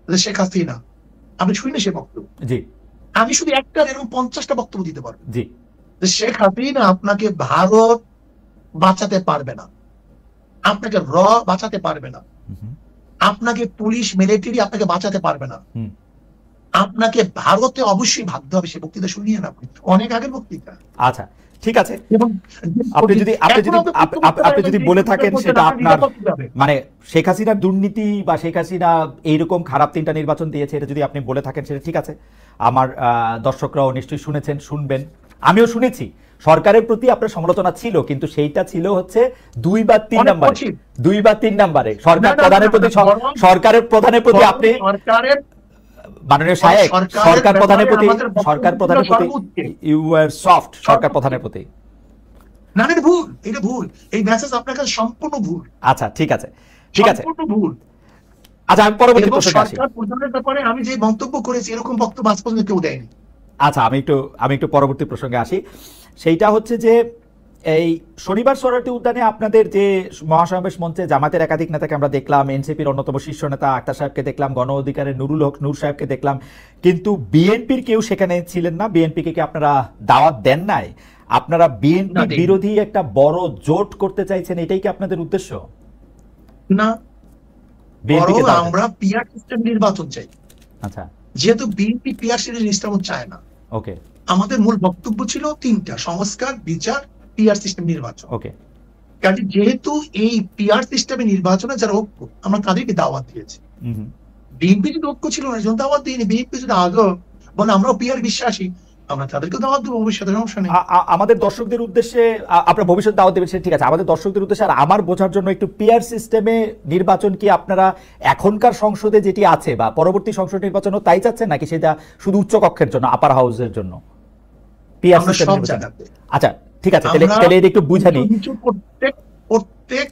যে শেখ হাসিনা, আপনি শুনি না সে বক্তব্য? জি, আমি শুধু একটা এরকম 50টা বক্তব্য দিতে পারবো। জি, শেখ হাসিনা আপনাকে ভারত বাঁচাতে পারবে না, আপনাকে বাঁচাতে পারবে না, আপনাকে পুলিশ মিলিটারি আপনাকে বাঁচাতে পারবে না, আপনাকে ভারতে অবশ্যই ভাবতে হবে। সে বক্তৃতা শুনিয়ে না, আপনি অনেক আগের বক্তৃতা। আচ্ছা ঠিক আছে, আপনি যদি বলে থাকেন সেটা আপনার, মানে শেখ হাসিনার দুর্নীতি বা শেখ হাসিনা এইরকম খারাপ 3টা নির্বাচন দিয়েছে, এটা যদি আপনি বলে থাকেন সেটা ঠিক আছে। আমার দর্শকরাও নিশ্চয়ই শুনেছেন, শুনবেন, আমিও শুনেছি সরকারের প্রতি আপনার সমালোচনা ছিল, কিন্তু সেইটা ছিল হচ্ছে 2 বা 3 নাম্বারে সরকার প্রধানের প্রতি, সরকারের প্রধানের প্রতি আপনি মাননীয় সাহেব, সরকার প্রধানের প্রতি ইউ আর সফট, সরকার প্রধানের প্রতি। না না, ভুল, এটা ভুল, এই মেসেজ আপনার কাছে সম্পূর্ণ ভুল। আচ্ছা ঠিক আছে, ঠিক আছে, সম্পূর্ণ ভুল। আচ্ছা আমি পরবর্তী প্রশ্নে আসি। সরকার প্রধানের ব্যাপারে আমি যে মন্তব্য করেছি এরকম বক্তব্য আজ পর্যন্ত কেউ দেয়নি। আচ্ছা আমি একটু পরবর্তী প্রসঙ্গে আসি। সেইটা হচ্ছে যে এই শনিবার সোহরাওয়ার্দী উদ্যানে আপনাদের যে মহাসমাবেশ মঞ্চে জামাতের একাধিক নেতাকে আমরা দেখলাম, এনসিপির অন্যতম শীর্ষ নেতা আক্তার সাহেবকে দেখলাম, গণ অধিকারের নুরুল হক নূর সাহেবকে দেখলাম, কিন্তু বিএনপির কেউ সেখানে ছিলেন না। বিএনপিকে কি আপনারা দাওয়াত দেন নাই? আপনারা বিএনপি বিরোধী একটা বড় জোট করতে চাইছেন, এটাই কি আপনাদের উদ্দেশ্য? না, আমরা পিআর সিস্টেম নির্বাচন চাই। আচ্ছা, যেহেতু বিএনপি পিআর সিস্টেম চায় না, ওকে, আমাদের মূল বক্তব্য ছিল 3টা: সংস্কার, বিচার, পিআর সিস্টেম নির্বাচন। ওকে, কাজে যেহেতু এই পিআর সিস্টেমে নির্বাচনে যারা ঐক্য, আমরা তাদেরকে দাওয়াত দিয়েছি। বিএনপি যদি ঐক্য ছিল না, যখন দাওয়াত দিইনি, বিএনপি যদি আগে বলে আমরাও পিআর বিশ্বাসী, আমরা তাদেরকে দাওয়াত দেবো ভবিষ্যতে, সমস্যা নেই। আমাদের দর্শকদের উদ্দেশ্যে আপনারা ভবিষ্যৎ দাওয়াত দেবেন, ঠিক আছে, আমাদের দর্শকদের উদ্দেশ্যে আর আমার বোঝার জন্য একটু পিআর সিস্টেমে নির্বাচন কি আপনারা এখনকার সংসদে যেটি আছে বা পরবর্তী সংসদ নির্বাচনও তাই চাচ্ছেন, নাকি সেটা শুধু উচ্চ কক্ষের জন্য, আপার হাউসের জন্য? পিআর আমরা সিস্টেম সব জায়গাতে। আচ্ছা ঠিক আছে, তাহলে এটা একটু বুঝানি। প্রত্যেক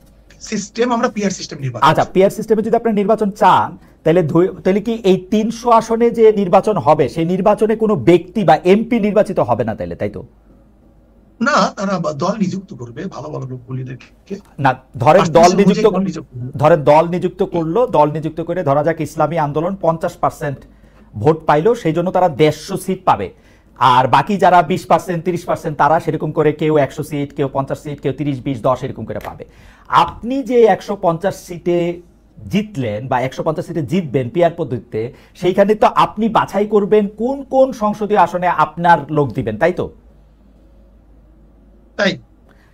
সিস্টেম আমরা পিআর সিস্টেম নির্বাচন। আচ্ছা, পিআর সিস্টেমে যদি আপনি নির্বাচন চান, তাহলে কি এই 300 আসনে যে নির্বাচন হবে সেই নির্বাচনে কোনো ব্যক্তি বা এমপি নির্বাচিত হবে না তাইলে, তাই তো? না, তারা দল নিযুক্ত করবে ভালো ভালো লোকগুলিদেরকে। না, ধরেন দল নিযুক্ত করলো, দল নিযুক্ত করে ধরা যাক ইসলামী আন্দোলন 50% ভোট পাইলো, সেই জন্য তারা 150 সিট পাবে। আর বাকি যারা 20%, 30% তারা সেরকম করে কেউ 100 সিট, কেউ 50 সিট, কেউ 30, 20, 10 এরকম করে পাবে। আপনি যে 150 সিটে জিতলেন বা 150 সিটে জিতবেন পিআর পদ্ধতিতে, সেইখানে তো আপনি বাছাই করবেন কোন কোন সংসদীয় আসনে আপনার লোক দিবেন, তাই তো? তাই।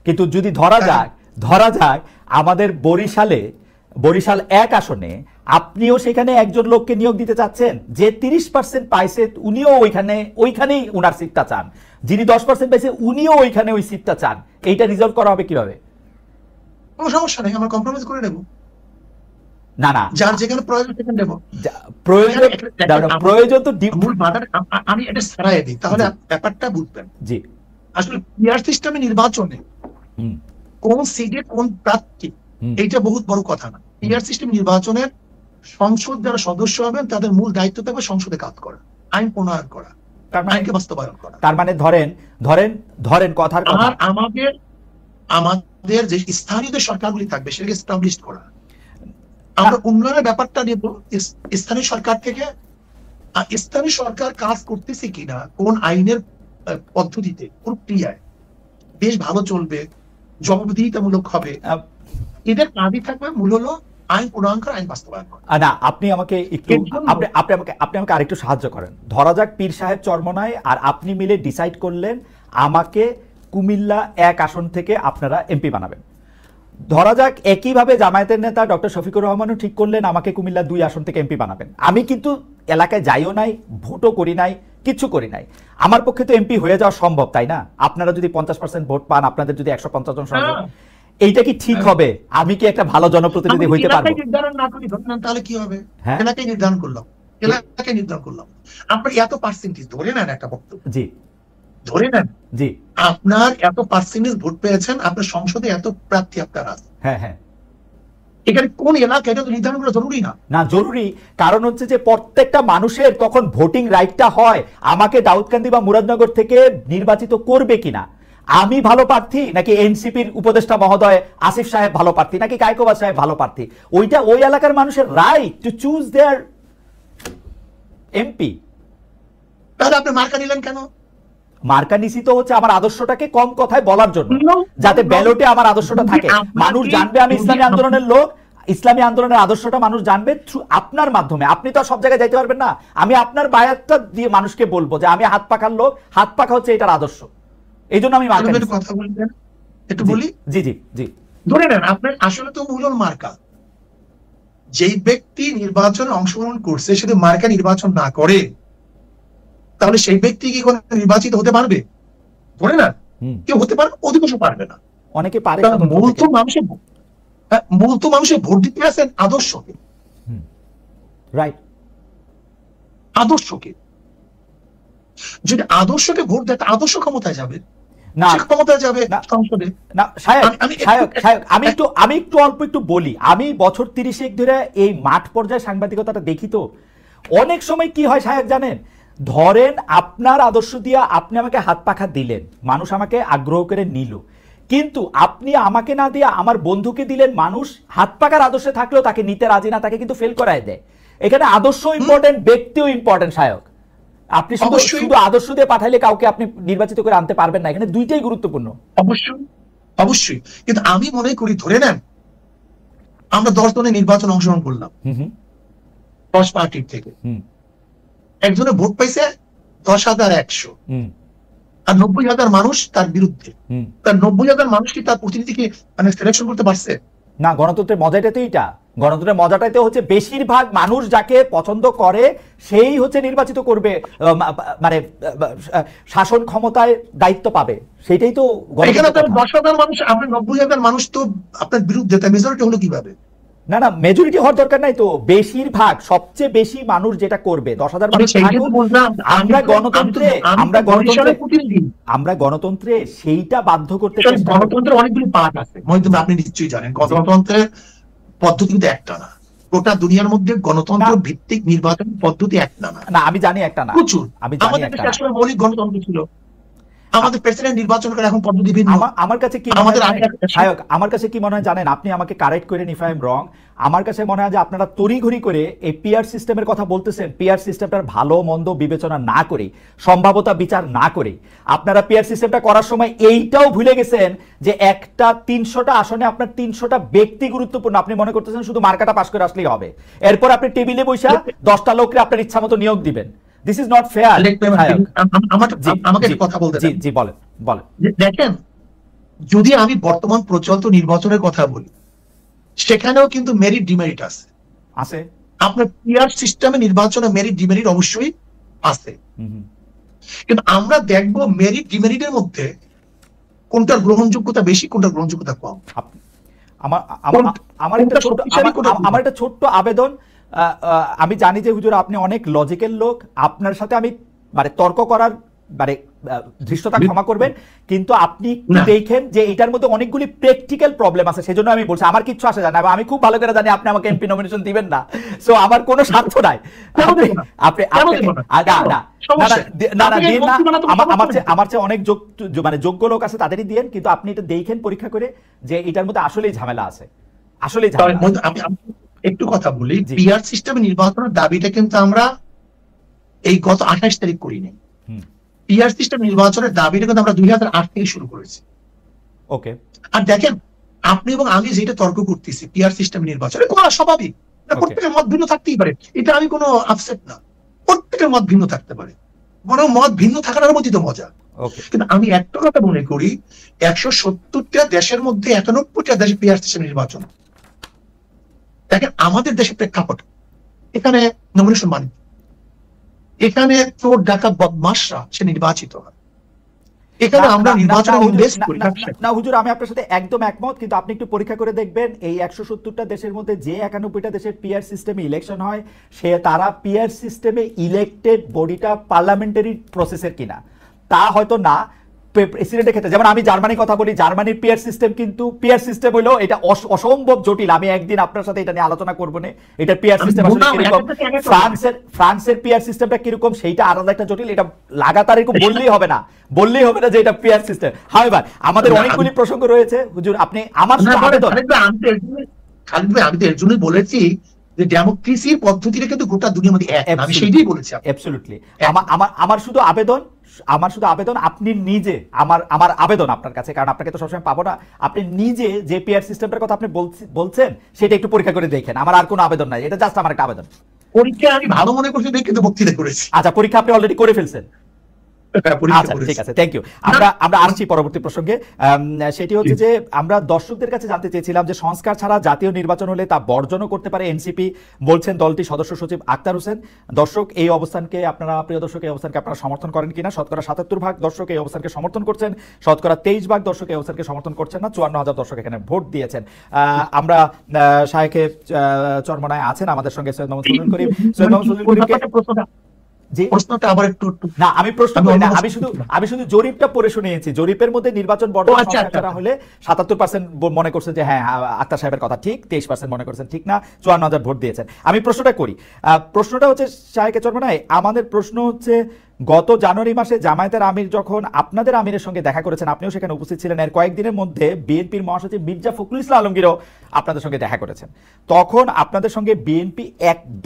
কিন্তু যদি ধরা যাক আমাদের বরিশাল 1 আসনে আপনিও সেখানে একজন লোককে নিয়োগ দিতে চাচ্ছেন যে 30% পাইছে, উনিও ওইখানেই উনার সিটটা চান, যিনি 10% পাইছে উনিও ওইখানে ওই সিটটা চান, এইটা রিজলভ করা হবে কিভাবে? কোনো সমস্যা নেই, আমরা কম্প্রোমাইজ করে নেব। না যার যেখানে প্রয়োজন সেখানে দেব। প্রয়োজন তো মূল বাধাটা আমি এটা সরাই দিই, তাহলে ব্যাপারটা বুঝবেন। জি, আসলে পিআর সিস্টেমে নির্বাচনে কোন সিটে কোন প্রার্থী, এইটা বহুত বড় কথা না। পিআর সিস্টেম নির্বাচনের সংসদ যারা সদস্য হবেন তাদের মূল দায়িত্ব থাকবে সংসদে কাজ করা, আইন প্রণয়ন করা, আইনকে বাস্তবায়ন করা। তার মানে ধরেন কথার কথা, আর আমাদের যে স্থানীয় যে সরকারগুলি থাকবে সেটাকে এস্টাবলিশ করা। আমরা উন্নয়নের ব্যাপারটা নেব স্থানীয় সরকার থেকে। স্থানীয় সরকার কাজ করতেছে কিনা, কোন আইনের পদ্ধতিতে, কোন ক্রিয়ায় বেশ ভালো চলবে, জবাবদিহিতামূলক হবে, এদের কাজই থাকবে মূল হলো আইন প্রণয়ন করা, আইন বাস্তবায়ন করা। না, আপনি আমাকে আরেকটু সাহায্য করেন। ধরা যাক পীর সাহেব চরমনায় আর আপনি মিলে ডিসাইড করলেন আমাকে কুমিল্লা 1 আসন থেকে আপনারা এমপি বানাবেন। ধরা যাক একইভাবে জামায়াতের নেতা ডক্টর শফিকুর রহমানও ঠিক করলেন আমাকে কুমিল্লা 2 আসন থেকে এমপি বানাবেন। আমি কিন্তু এলাকায় যাইও নাই, ভোটও করি নাই, কিচ্ছু করি নাই, আমার পক্ষে তো এমপি হয়ে যাওয়া সম্ভব, তাই না? আপনারা যদি 50% ভোট পান, আপনাদের যদি 150 জন সদস্য, এইটা কি ঠিক হবে? আমি কি একটা ভালো জনপ্রতিনিধি হইতে পারবো? নির্ধারণ না করি তাহলে কি হবে? এলাকায় নির্ধারণ করলাম, আপনার এত পার্সেন্টেজ ধরে নেন, একটা বক্তব্য জি ধরে নেন, জি আপনার এত পার্সেন্টেজ ভোট পেয়েছেন, আপনার সংসদে এত প্রার্থী আপনার আছে, হ্যাঁ, এখানে কোন এলাকা এটা তো নির্ধারণ করা জরুরি না, জরুরি। কারণ হচ্ছে যে প্রত্যেকটা মানুষের তখন ভোটিং রাইটটা হয় আমাকে দাউদকান্দি বা মুরাদনগর থেকে নির্বাচিত করবে কিনা, আমি ভালো প্রার্থী নাকি এনসিপির উপদেষ্টা মহোদয় আসিফ সাহেব ভালো প্রার্থী নাকি কায়কোবাদ সাহেব ভালো প্রার্থী, ওইটা ওই এলাকার মানুষের right to choose there MP. তাহলে আপনি মার্কা নিলেন কেন? মার্কা নিছি তো হচ্ছে আমার আদর্শটাকে কম কথায় বলার জন্য, যাতে ব্যালটে আমার আদর্শটা থাকে, মানুষ জানবে আমি ইসলামী আন্দোলনের লোক, ইসলামী আন্দোলনের আদর্শটা মানুষ জানবে থ্রু আপনার মাধ্যমে। আপনি তো সব জায়গায় যাইতে পারবেন না, আমি আপনার বায়াতটা দিয়ে মানুষকে বলবো যে আমি হাত পাখার লোক, হাত পাখা হচ্ছে এটার আদর্শ, এই জন্য আমি মার্কা নিছি। কথা বলবেন একটু বলি? জি জি জি, ধরে নেন আপনার আসলে তো মূল মার্কা, যেই ব্যক্তি নির্বাচনে অংশগ্রহণ করছে শুধু মার্কা নির্বাচন না করে তাহলে সেই ব্যক্তি কি কোনো নির্বাচিত হতে পারবে? ধরে না কেউ হতে পারে, অধিকাংশ পারবে না, অনেকে পারে। মূল তো মানুষের ভোট দিতে আসেন আদর্শকে, রাইট, আদর্শকে। যদি আদর্শকে ভোট দেয় আদর্শ ক্ষমতায় যাবে, না ক্ষমতায় যাবে সংসদে না। আমি একটু অল্প একটু বলি, আমি বছর 30 ধরে এই মাঠ পর্যায়ে সাংবাদিকতাটা দেখি, তো অনেক সময় কি হয় সাহেব জানেন, ধরেন আপনার আদর্শ দিয়া আপনি আমাকে হাত পাখা দিলেন, মানুষ আমাকে আগ্রহ করে নিল, কিন্তু আপনি আমাকে না দিয়ে আমার বন্ধুকে দিলেন, মানুষ হাত পাখার আদর্শে থাকলেও তাকে নিতে রাজি না, তাকে কিন্তু ফেল করায় দেয়। এখানে আদর্শ ইম্পর্টেন্ট, ব্যক্তিও ইম্পর্টেন্ট সায়ক। আপনি শুধু আদর্শ দিয়ে পাঠাইলে কাউকে আপনি নির্বাচিত করে আনতে পারবেন না, এখানে দুইটাই গুরুত্বপূর্ণ। অবশ্যই, কিন্তু আমি মনে করি ধরে নেন আমরা 10 জনের নির্বাচন অংশগ্রহণ করলাম 10 পার্টির থেকে, একজনে ভোট পাইছে 10,100, আর 90,000 মানুষ তার বিরুদ্ধে, তার 90,000 মানুষ কি তার প্রতিনিধিকে মানে সিলেকশন করতে পারছে? না, গণতন্ত্রের মজাটাই তো এইটা, গণতন্ত্রের মজাটাই তো হচ্ছে বেশিরভাগ মানুষ যাকে পছন্দ করে সেই হচ্ছে নির্বাচিত করবে, মানে শাসন ক্ষমতায় দায়িত্ব পাবে, সেটাই তো। এখানে 10,000 মানুষ, আপনি 90,000 মানুষ তো আপনার বিরুদ্ধে, তার মেজরিটি হলো কিভাবে? না না, মেজরিটি হওয়ার দরকার নাই তো, বেশিরভাগ সবচেয়ে বেশি মানুষ যেটা করবে 10,000 মানুষ থাকুক। আমরা গণতন্ত্রে আমরা গণতন্ত্রে সেইটা বাধ্য করতে চেষ্টা করি। গণতন্ত্রের অনেকগুলি পার্ট আছে মহিউদ্দিন, আপনি নিশ্চয়ই জানেন গণতন্ত্রের পদ্ধতি কিন্তু একটা না, গোটা দুনিয়ার মধ্যে গণতন্ত্র ভিত্তিক নির্বাচন পদ্ধতি একটা না। না আমি জানি একটা না, প্রচুর। আমি জানি আমাদের দেশে আসলে মৌলিক গণতন্ত্র ছিল, আমাদের প্রেসিডেন্ট নির্বাচন করে এখন পদ্ধতি ভিন্ন। আমার কাছে কি আমার কাছে কি মনে হয় জানেন, আপনি আমাকে কারেক্ট করেন ইফ আই এম রং, আমার কাছে মনে হয় যে আপনারা তড়িঘড়ি করে এই পিআর সিস্টেমের কথা বলতেছেন, পিআর সিস্টেমটার ভালো মন্দ বিবেচনা না করে, সম্ভাব্যতা বিচার না করে আপনারা পিআর সিস্টেমটা করার সময় এইটাও ভুলে গেছেন যে একটা 300টা আসনে আপনার 300টা ব্যক্তি গুরুত্বপূর্ণ। আপনি মনে করতেছেন শুধু মার্কাটা পাস করে আসলেই হবে, এরপর আপনি টেবিলে বসে 10টা লোককে আপনার ইচ্ছা মতো নিয়োগ দিবেন। This is not fair. আমাকে কথা বলতে জি জি বলেন বলেন। দেখেন, যদি আমি বর্তমান প্রচলিত নির্বাচনের কথা বলি, সেখানেও কিন্তু মেরিট ডিমেরিট আছে। আপনার পিআর সিস্টেমে নির্বাচনে মেরিট ডিমেরিট অবশ্যই আছে, কিন্তু আমরা দেখব মেরিট ডিমেরিটের মধ্যে কোনটার গ্রহণযোগ্যতা বেশি, কোনটার গ্রহণযোগ্যতা কম। আমার একটা ছোট্ট আবেদন, আমি জানি যে হুজুর আপনি অনেক লজিক্যাল লোক, আপনার সাথে আমি মানে তর্ক করার মানে ধৃষ্টতা ক্ষমা করবেন, কিন্তু আপনি দেখেন যে এটার মধ্যে অনেকগুলি প্র্যাকটিক্যাল প্রবলেম আছে, সেজন্য আমি বলছি আমার কিচ্ছু আসে যায় না, আমি খুব ভালো করে জানি আপনি আমাকে এমপি নমিনেশন দিবেন না, সো আমার কোনো স্বার্থ নাই। আমার চেয়ে অনেক মানে যোগ্য লোক আছে, তাদেরই দিয়েন, কিন্তু আপনি এটা দেখেন পরীক্ষা করে যে এটার মধ্যে আসলেই ঝামেলা আছে, আসলেই ঝামেলা। একটু কথা বলি, পিআর সিস্টেমে নির্বাচনের দাবিটা কিন্তু আমরা এই গত 28 তারিখ করিনি। পিআর সিস্টেম নির্বাচনের দাবিটা কিন্তু আমরা 2008 থেকে শুরু করেছি। ওকে, আর দেখেন আপনি এবং আমি যেটা তর্ক করতেছি পিআর সিস্টেম নির্বাচনে করা স্বাভাবিক, প্রত্যেকের মত ভিন্ন থাকতেই পারে, এটা আমি কোনো আপসেট না, প্রত্যেকের মত ভিন্ন থাকতে পারে, বরং মত ভিন্ন থাকার মধ্যে তো মজা। কিন্তু আমি একটা কথা মনে করি, 170টা দেশের মধ্যে 91টা দেশে পিআর সিস্টেম নির্বাচন। দেখেন আমাদের দেশে প্রেক্ষাপট, এখানে নমিনেশন মানে এখানে চোর ডাকাত বদমাশরা সে নির্বাচিত হয়, এখানে আমরা নির্বাচনে ইনভেস্ট করি না। হুজুর আমি আপনার সাথে একদম একমত, কিন্তু আপনি একটু পরীক্ষা করে দেখবেন এই 170টা দেশের মধ্যে যে 91টা দেশের পিআর সিস্টেমে ইলেকশন হয়, সে তারা পিআর সিস্টেমে ইলেক্টেড বডিটা পার্লামেন্টারি প্রসেসের কিনা, তা হয়তো না প্রেসিডেন্টের ক্ষেত্রে। যেমন আমি জার্মানির কথা বলি, জার্মানির পিআর সিস্টেম কিন্তু পিআর সিস্টেম হলো এটা অসম্ভব জটিল, আমি একদিন আপনার সাথে এটা নিয়ে আলোচনা করব না, এটা পিআর সিস্টেম আসলে কিরকম। ফ্রান্সের পিআর সিস্টেমটা কিরকম সেইটা আলাদা একটা জটিল, এটা লাগাতার এরকম বললেই হবে না যে এটা পিআর সিস্টেম। হাউএভার আমাদের অনেকগুলি প্রসঙ্গ রয়েছে হুজুর, আপনি আমার সাথে আবেদন। খালিদ ভাই আমি তো এর জন্যই বলেছি যে ডেমোক্রেসির পদ্ধতিটা কিন্তু গোটা দুনিয়ার মধ্যে এক, আমি সেইটাই বলেছি। অ্যাবসলিউটলি আমার শুধু আবেদন আপনি নিজে, আমার আবেদন আপনার কাছে, কারণ আপনাকে তো সবসময় পাবো না, আপনি নিজে যে পিআর সিস্টেমটার কথা আপনি বলছেন সেটা একটু পরীক্ষা করে দেখেন, আমার আর কোনো আবেদন নাই, এটা জাস্ট আমার একটা আবেদন। পরীক্ষা আমি ভালো মনে করছি দেখে কিন্তু বক্তৃতা করেছি। আচ্ছা, পরীক্ষা আপনি অলরেডি করে ফেলছেন, আচ্ছা ঠিক আছে, থ্যাংক ইউ। আমরা আসছি পরবর্তী প্রসঙ্গে, সেটি হচ্ছে যে আমরা দর্শকদের কাছে জানতে চেয়েছিলাম যে সংস্কার ছাড়া জাতীয় নির্বাচন হলে তা বর্জনও করতে পারে এনসিপি, বলছেন দলটির সদস্য সচিব আক্তার হোসেন। দর্শক এই অবস্থানকে আপনারা, প্রিয় দর্শক এই অবস্থানকে আপনারা সমর্থন করেন কিনা? শতকরা 77% দর্শক এই অবস্থানকে সমর্থন করছেন, শতকরা 23% দর্শক এই অবস্থানকে সমর্থন করছেন না, 54,000 দর্শক এখানে ভোট দিয়েছেন। আমরা শায়েখে চরমনায় আছেন আমাদের সঙ্গে সৈয়দ মোহাম্মদ সুলতান করিম। সৈয়দ মোহাম্মদ সুলতান করিমকে প্রশ্নটা আবার একটু না, আমি প্রশ্ন করি না, আমি শুধু জরিপটা পড়ে শুনিয়েছি। জরিপের মধ্যে নির্বাচন বর্জন করা হলে 77% মনে করছে যে হ্যাঁ আক্তার সাহেবের কথা ঠিক, 23% মনে করছেন ঠিক না, 54,000 ভোট দিয়েছেন। আমি প্রশ্নটা করি, প্রশ্নটা হচ্ছে শায়েখে চরমনায়, আমাদের প্রশ্ন হচ্ছে গত জানুয়ারি মাসে জামায়াতের আমির যখন আপনাদের আমিরের সঙ্গে দেখা করেছেন, আপনিও সেখানে উপস্থিত ছিলেন, এর কয়েকদিনের মধ্যে বিএনপির মহাসচিব মির্জা ফখরুল ইসলাম আলমগীরও আপনাদের সঙ্গে দেখা করেছেন। তখন আপনাদের সঙ্গে বিএনপি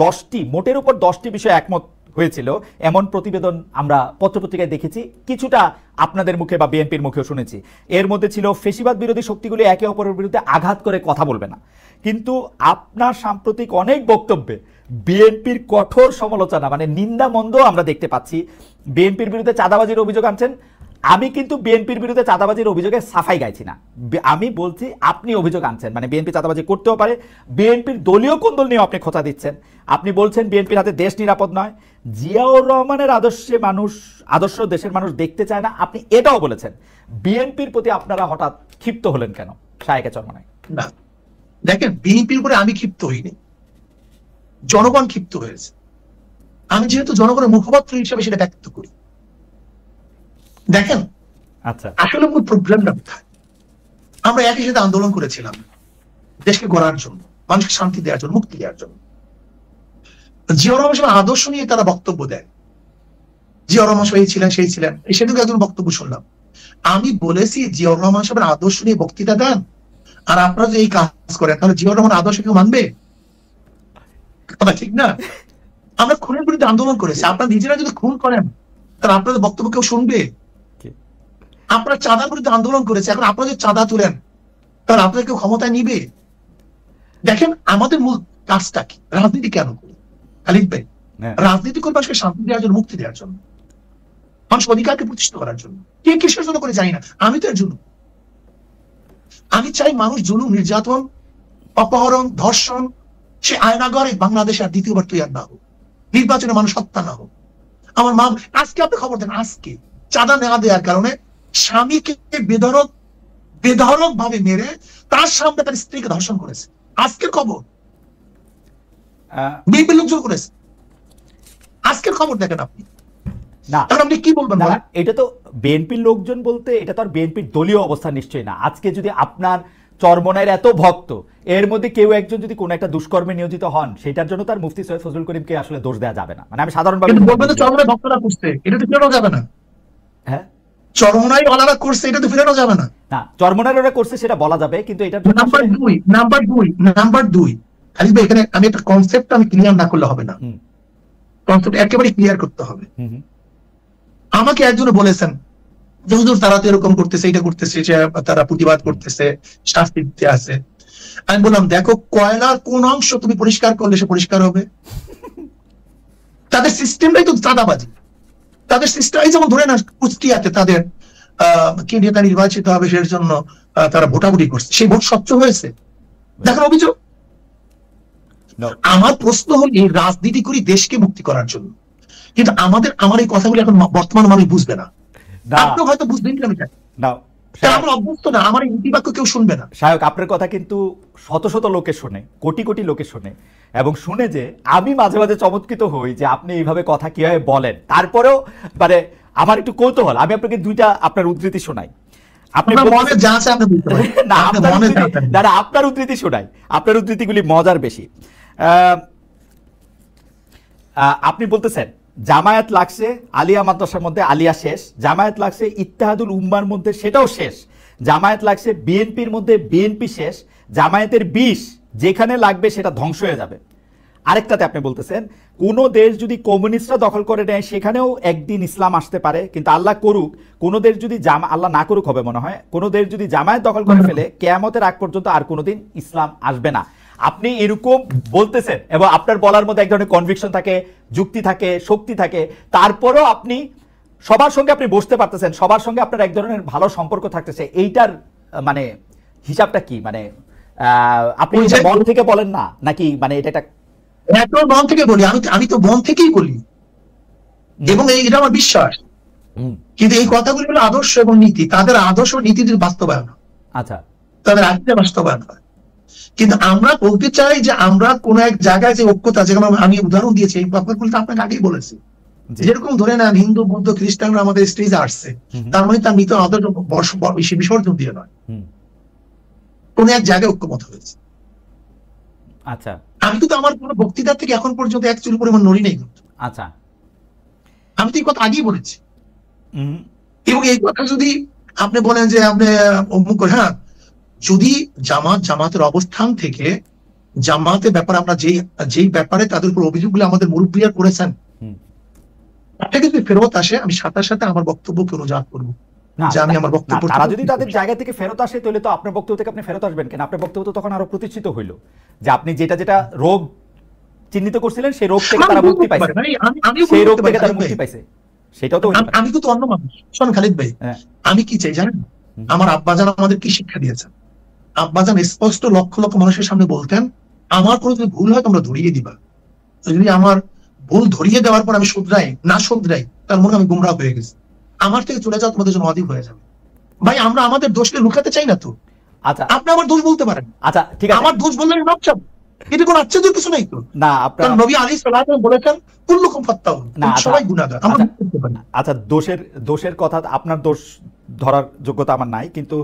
10টি মোটের উপর 10টি বিষয়ে একমত হয়েছিল এমন প্রতিবেদন আমরা পত্রপত্রিকায় দেখেছি, কিছুটা আপনাদের মুখে বা বিএনপির মুখেও শুনেছি। এর মধ্যে ছিল ফেসিবাদ বিরোধী শক্তিগুলি একে অপরের বিরুদ্ধে আঘাত করে কথা বলবে না, কিন্তু আপনার সাম্প্রতিক অনেক বক্তব্যে বিএনপির কঠোর সমালোচনা মানে নিন্দা মন্দ আমরা দেখতে পাচ্ছি। বিএনপির বিরুদ্ধে চাঁদাবাজির অভিযোগ আনছেন, আমি কিন্তু বিএনপির বিরুদ্ধে চাঁদাবাজির অভিযোগে সাফাই গাইছি না, আমি বলছি আপনি অভিযোগ আনছেন, মানে বিএনপি চাঁদাবাজি করতেও পারে, বিএনপির দলীয় কোন্দল নিয়েও আপনি খোঁচা দিচ্ছেন। আপনি বলছেন বিএনপির হাতে দেশ নিরাপদ নয়, জিয়াউর রহমানের আদর্শ দেশের মানুষ দেখতে চায় না, আপনি এটাও বলেছেন। বিএনপির প্রতি আপনারা হঠাৎ ক্ষিপ্ত হলেন কেন শায়েখে চরমনায়? না, দেখেন, বিএনপির উপরে আমি ক্ষিপ্ত হইনি, জনগণ ক্ষিপ্ত হয়েছে। আমি যেহেতু জনগণের মুখপাত্র হিসেবে সেটা ব্যক্ত করি। দেখেন, আচ্ছা, আসলে মূল প্রবলেমটা কোথায়? আমরা একই সাথে আন্দোলন করেছিলাম দেশকে গড়ার জন্য, মানুষকে শান্তি দেওয়ার জন্য, মুক্তি দেওয়ার জন্য। জিয়াউর রহমান সাহেবের আদর্শ নিয়ে তারা বক্তব্য দেয়, জিয়াউর রহমান সাহেব এই ছিলেন সেই ছিলেন, সেদিকে একজন বক্তব্য শুনলাম। আমি বলেছি জিয়াউর রহমান সাহেবের আদর্শ নিয়ে বক্তৃতা দেন, আর আপনারা যদি এই কাজ করেন তাহলে জিয়াউর রহমান আদর্শ কেউ মানবে? কথা ঠিক না? আমরা খুনের বিরুদ্ধে আন্দোলন করেছি, আপনারা নিজেরা যদি খুন করেন তাহলে আপনাদের বক্তব্য কেউ শুনবে? আপনারা চাঁদার বিরুদ্ধে আন্দোলন করেছে, এখন আপনারা যদি চাঁদা তুলেন তাহলে আপনাদের কেউ ক্ষমতায় নিবে? দেখেন, আমাদের মূল কাজটা কি? রাজনীতি কেন করি খালিদ ভাই? রাজনীতি করে মানুষকে শান্তি দেওয়ার জন্য, মুক্তি দেওয়ার জন্য, মানুষের অধিকারকে প্রতিষ্ঠিত করার জন্য। কে কিসের জন্য করে জানি না, আমি তো এর জন্য। আমি চাই মানুষ জুলুম, নির্যাতন, অপহরণ, ধর্ষণ, সে আয়নাগরে বাংলাদেশে আর দ্বিতীয়বার তৈরি না হোক, নির্বাচনে মানুষ হত্যা না হোক। আমার মা, আজকে আপনি খবর দেন, আজকে চাঁদা নেওয়া দেওয়ার কারণে স্বামীকে বেধড়ক ভাবে মেরে তার সামনে তার স্ত্রীকে ধর্ষণ করেছে। আজকের খবর, বিএনপি লোকজন করেছে, আজকের খবর দেখেন আপনি। না, তাহলে আপনি কি বলবেন? এটা তো বিএনপির লোকজন বলতে এটা তো আর বিএনপির দলীয় অবস্থা নিশ্চয়ই না। আজকে যদি আপনার চরমনাইয়ের এত ভক্ত, এর মধ্যে কেউ একজন যদি কোন একটা দুষ্কর্মে নিয়োজিত হন, সেটার জন্য তার মুফতি সৈয়দ ফজলুল করিমকে আসলে দোষ দেওয়া যাবে না। মানে আমি সাধারণভাবে বলবেন চরমনাই ভক্তরা করছে, এটা তো ফেরানো যাবে না। হ্যাঁ, চরমনাই ওনারা করছে, এটা তো ফেরানো যাবে না। না, চরমনাইয়ের ওরা করছে সেটা বলা যাবে, কিন্তু এটার জন্য নাম্বার দুই খালিদ ভাই, এখানে আমি একটা কনসেপ্ট আমি ক্লিয়ার না করলে হবে না, কনসেপ্ট একেবারে ক্লিয়ার করতে হবে। আমাকে একজন বলেছেন যে হুজুর তারা তো এরকম করতেছে, এটা করতেছে, তারা প্রতিবাদ করতেছে, শাস্তি দিতে আছে। আমি বললাম, দেখো, কয়লার কোন অংশ তুমি পরিষ্কার করলে সে পরিষ্কার হবে? তাদের সিস্টেমটাই তো চাঁদাবাজি। তাদের সিস্টেম, এই যেমন ধরে না কুষ্টিয়াতে তাদের কি নেতা নির্বাচিত হবে সেটার জন্য তারা ভোটাভুটি করছে, সেই ভোট স্বচ্ছ হয়েছে, দেখেন অভিযোগ। আমার প্রশ্ন হল, এই রাজনীতি করি দেশকে মুক্তি করার জন্য, কিন্তু আমার এই কথাগুলো এখন বর্তমান মানুষ বুঝবে না। আপনি হয়তো বুঝবেন কি, আমি জানি না, আমার অভ্যস্ত না, আমার এই নীতিবাক্য কেউ শুনবে না। শায়ক, আপনার কথা কিন্তু শত শত লোকে শোনে, কোটি কোটি লোকে শোনে, এবং শুনে যে আমি মাঝে মাঝে চমৎকৃত হই যে আপনি এইভাবে কথা কিভাবে বলেন। তারপরেও মানে আমার একটু কৌতূহল, আমি আপনাকে দুইটা আপনার উদ্ধৃতি শোনাই। আপনার উদ্ধৃতি শোনাই, আপনার উদ্ধৃতিগুলি মজার বেশি। আপনি বলতেছেন জামায়াত লাগছে আলিয়া মাদ্রাসার মধ্যে, আলিয়া শেষ। জামায়াত লাগছে ইত্তেহাদুল উম্মার মধ্যে, সেটাও শেষ। জামায়াত লাগছে বিএনপির মধ্যে, বিএনপি শেষ। জামায়াতের বিষ যেখানে লাগবে সেটা ধ্বংস হয়ে যাবে। আরেকটাতে আপনি বলতেছেন কোন দেশ যদি কমিউনিস্টরা দখল করে নেয় সেখানেও একদিন ইসলাম আসতে পারে, কিন্তু আল্লাহ করুক কোন দেশ যদি আল্লাহ না করুক হবে মনে হয়, কোন দেশ যদি জামায়াত দখল করে ফেলে কিয়ামতের আগ পর্যন্ত আর কোনোদিন ইসলাম আসবে না। আপনি এরকম বলতেছেন এবং আপনার বলার মধ্যে এক ধরনের কনভিকশন থাকে, যুক্তি থাকে, শক্তি থাকে। তারপরেও আপনি সবার সঙ্গে আপনি বসতে পারতেছেন, সবার সঙ্গে আপনার এক ধরনের ভালো সম্পর্ক থাকতেছে। এইটার মানে হিসাবটা কি? মানে আপনি মন থেকে বলেন না নাকি? মানে এটা মন থেকে বলি, আমি তো মন থেকেই বলি, এবং এটা আমার বিশ্বাস। কিন্তু এই কথাগুলি হলো আদর্শ এবং নীতি, তাদের আদর্শ নীতির বাস্তবায়ন, আচ্ছা, তাদের আইনের বাস্তবায়ন হয়। কিন্তু আমরা বলতে চাই যে আমরা কোন এক জায়গায় যে ঐক্যতা, যেমন আমি উদাহরণ দিয়েছি, এই ব্যাপারগুলো তো আপনাকে আগেই বলেছি, যেরকম ধরে নেন হিন্দু, বৌদ্ধ, খ্রিস্টানরা আমাদের স্টেজে আসছে, তার মানে তার মৃত আদর্শ বিসর্জন দিয়ে নয়, কোন এক জায়গায় ঐক্যমত হয়েছে। আচ্ছা, আমি কিন্তু আমার কোন বক্তৃতা থেকে এখন পর্যন্ত এক চুল পরিমাণ নড়ি নেই। আচ্ছা, আমি তো এই কথা আগেই বলেছি। এবং এই কথা যদি আপনি বলেন যে আপনি অমুক, হ্যাঁ, যদি জামাতের অবস্থান থেকে জামাতের ব্যাপারে আমরা যেই ব্যাপারে তাদের উপর অভিযোগগুলো আমাদের মুরব্বীরা করেছেন, তাকে যদি ফেরত আসে, আমি সাথে সাথে আমার বক্তব্যকে অনুযায়ী করবো। তারা যদি তাদের জায়গা থেকে ফেরত আসে তাহলে তো আপনার বক্তব্য থেকে আপনি ফেরত আসবেন কেন? আপনার বক্তব্য তো তখন আরো প্রতিষ্ঠিত হইল যে আপনি যেটা রোগ চিহ্নিত করছিলেন সেই রোগ থেকে তারা মুক্তি পাইছে, সেই রোগ থেকে তারা মুক্তি পাইছে। সেটাও তো আমি তো অন্য মানুষ। শোন খালিদ ভাই, আমি কি চাই জানেন? আমার আব্বাজান আমাদের কি শিক্ষা দিয়েছেন? আব্বাজান স্পষ্ট লক্ষ লক্ষ মানুষের সামনে বলতেন, আমার কোনো যদি ভুল হয় তোমরা ধরিয়ে দিবা, যদি আমার ভুল ধরিয়ে দেওয়ার পর আমি না শুধরাই, তার মনে আমি গুমরাহ হয়ে গেছি, আমার থেকে চলে যাও, তোমাদের জন্য অধিক হয়ে যাবে। ভাই, আমরা আমাদের দোষকে লুকাতে চাই না তো। আচ্ছা আপনি আমার দোষ বলতে পারেন, আচ্ছা ঠিক আছে, আমার দোষ বললে আমি মাপ চাবো, এটা কোনো আশ্চর্যের কিছু নাই তো। না আপনার কারণ নবী আলাইহিস সালাম বলেছেন কুল্লুকুম ফাত্তাউন, না, আচ্ছা, সবাই গুনাহগার, আমরা আচ্ছা, করতে পারি। আচ্ছা দোষের কথা, আপনার দোষ ধরার যোগ্যতা আমার নাই, কিন্তু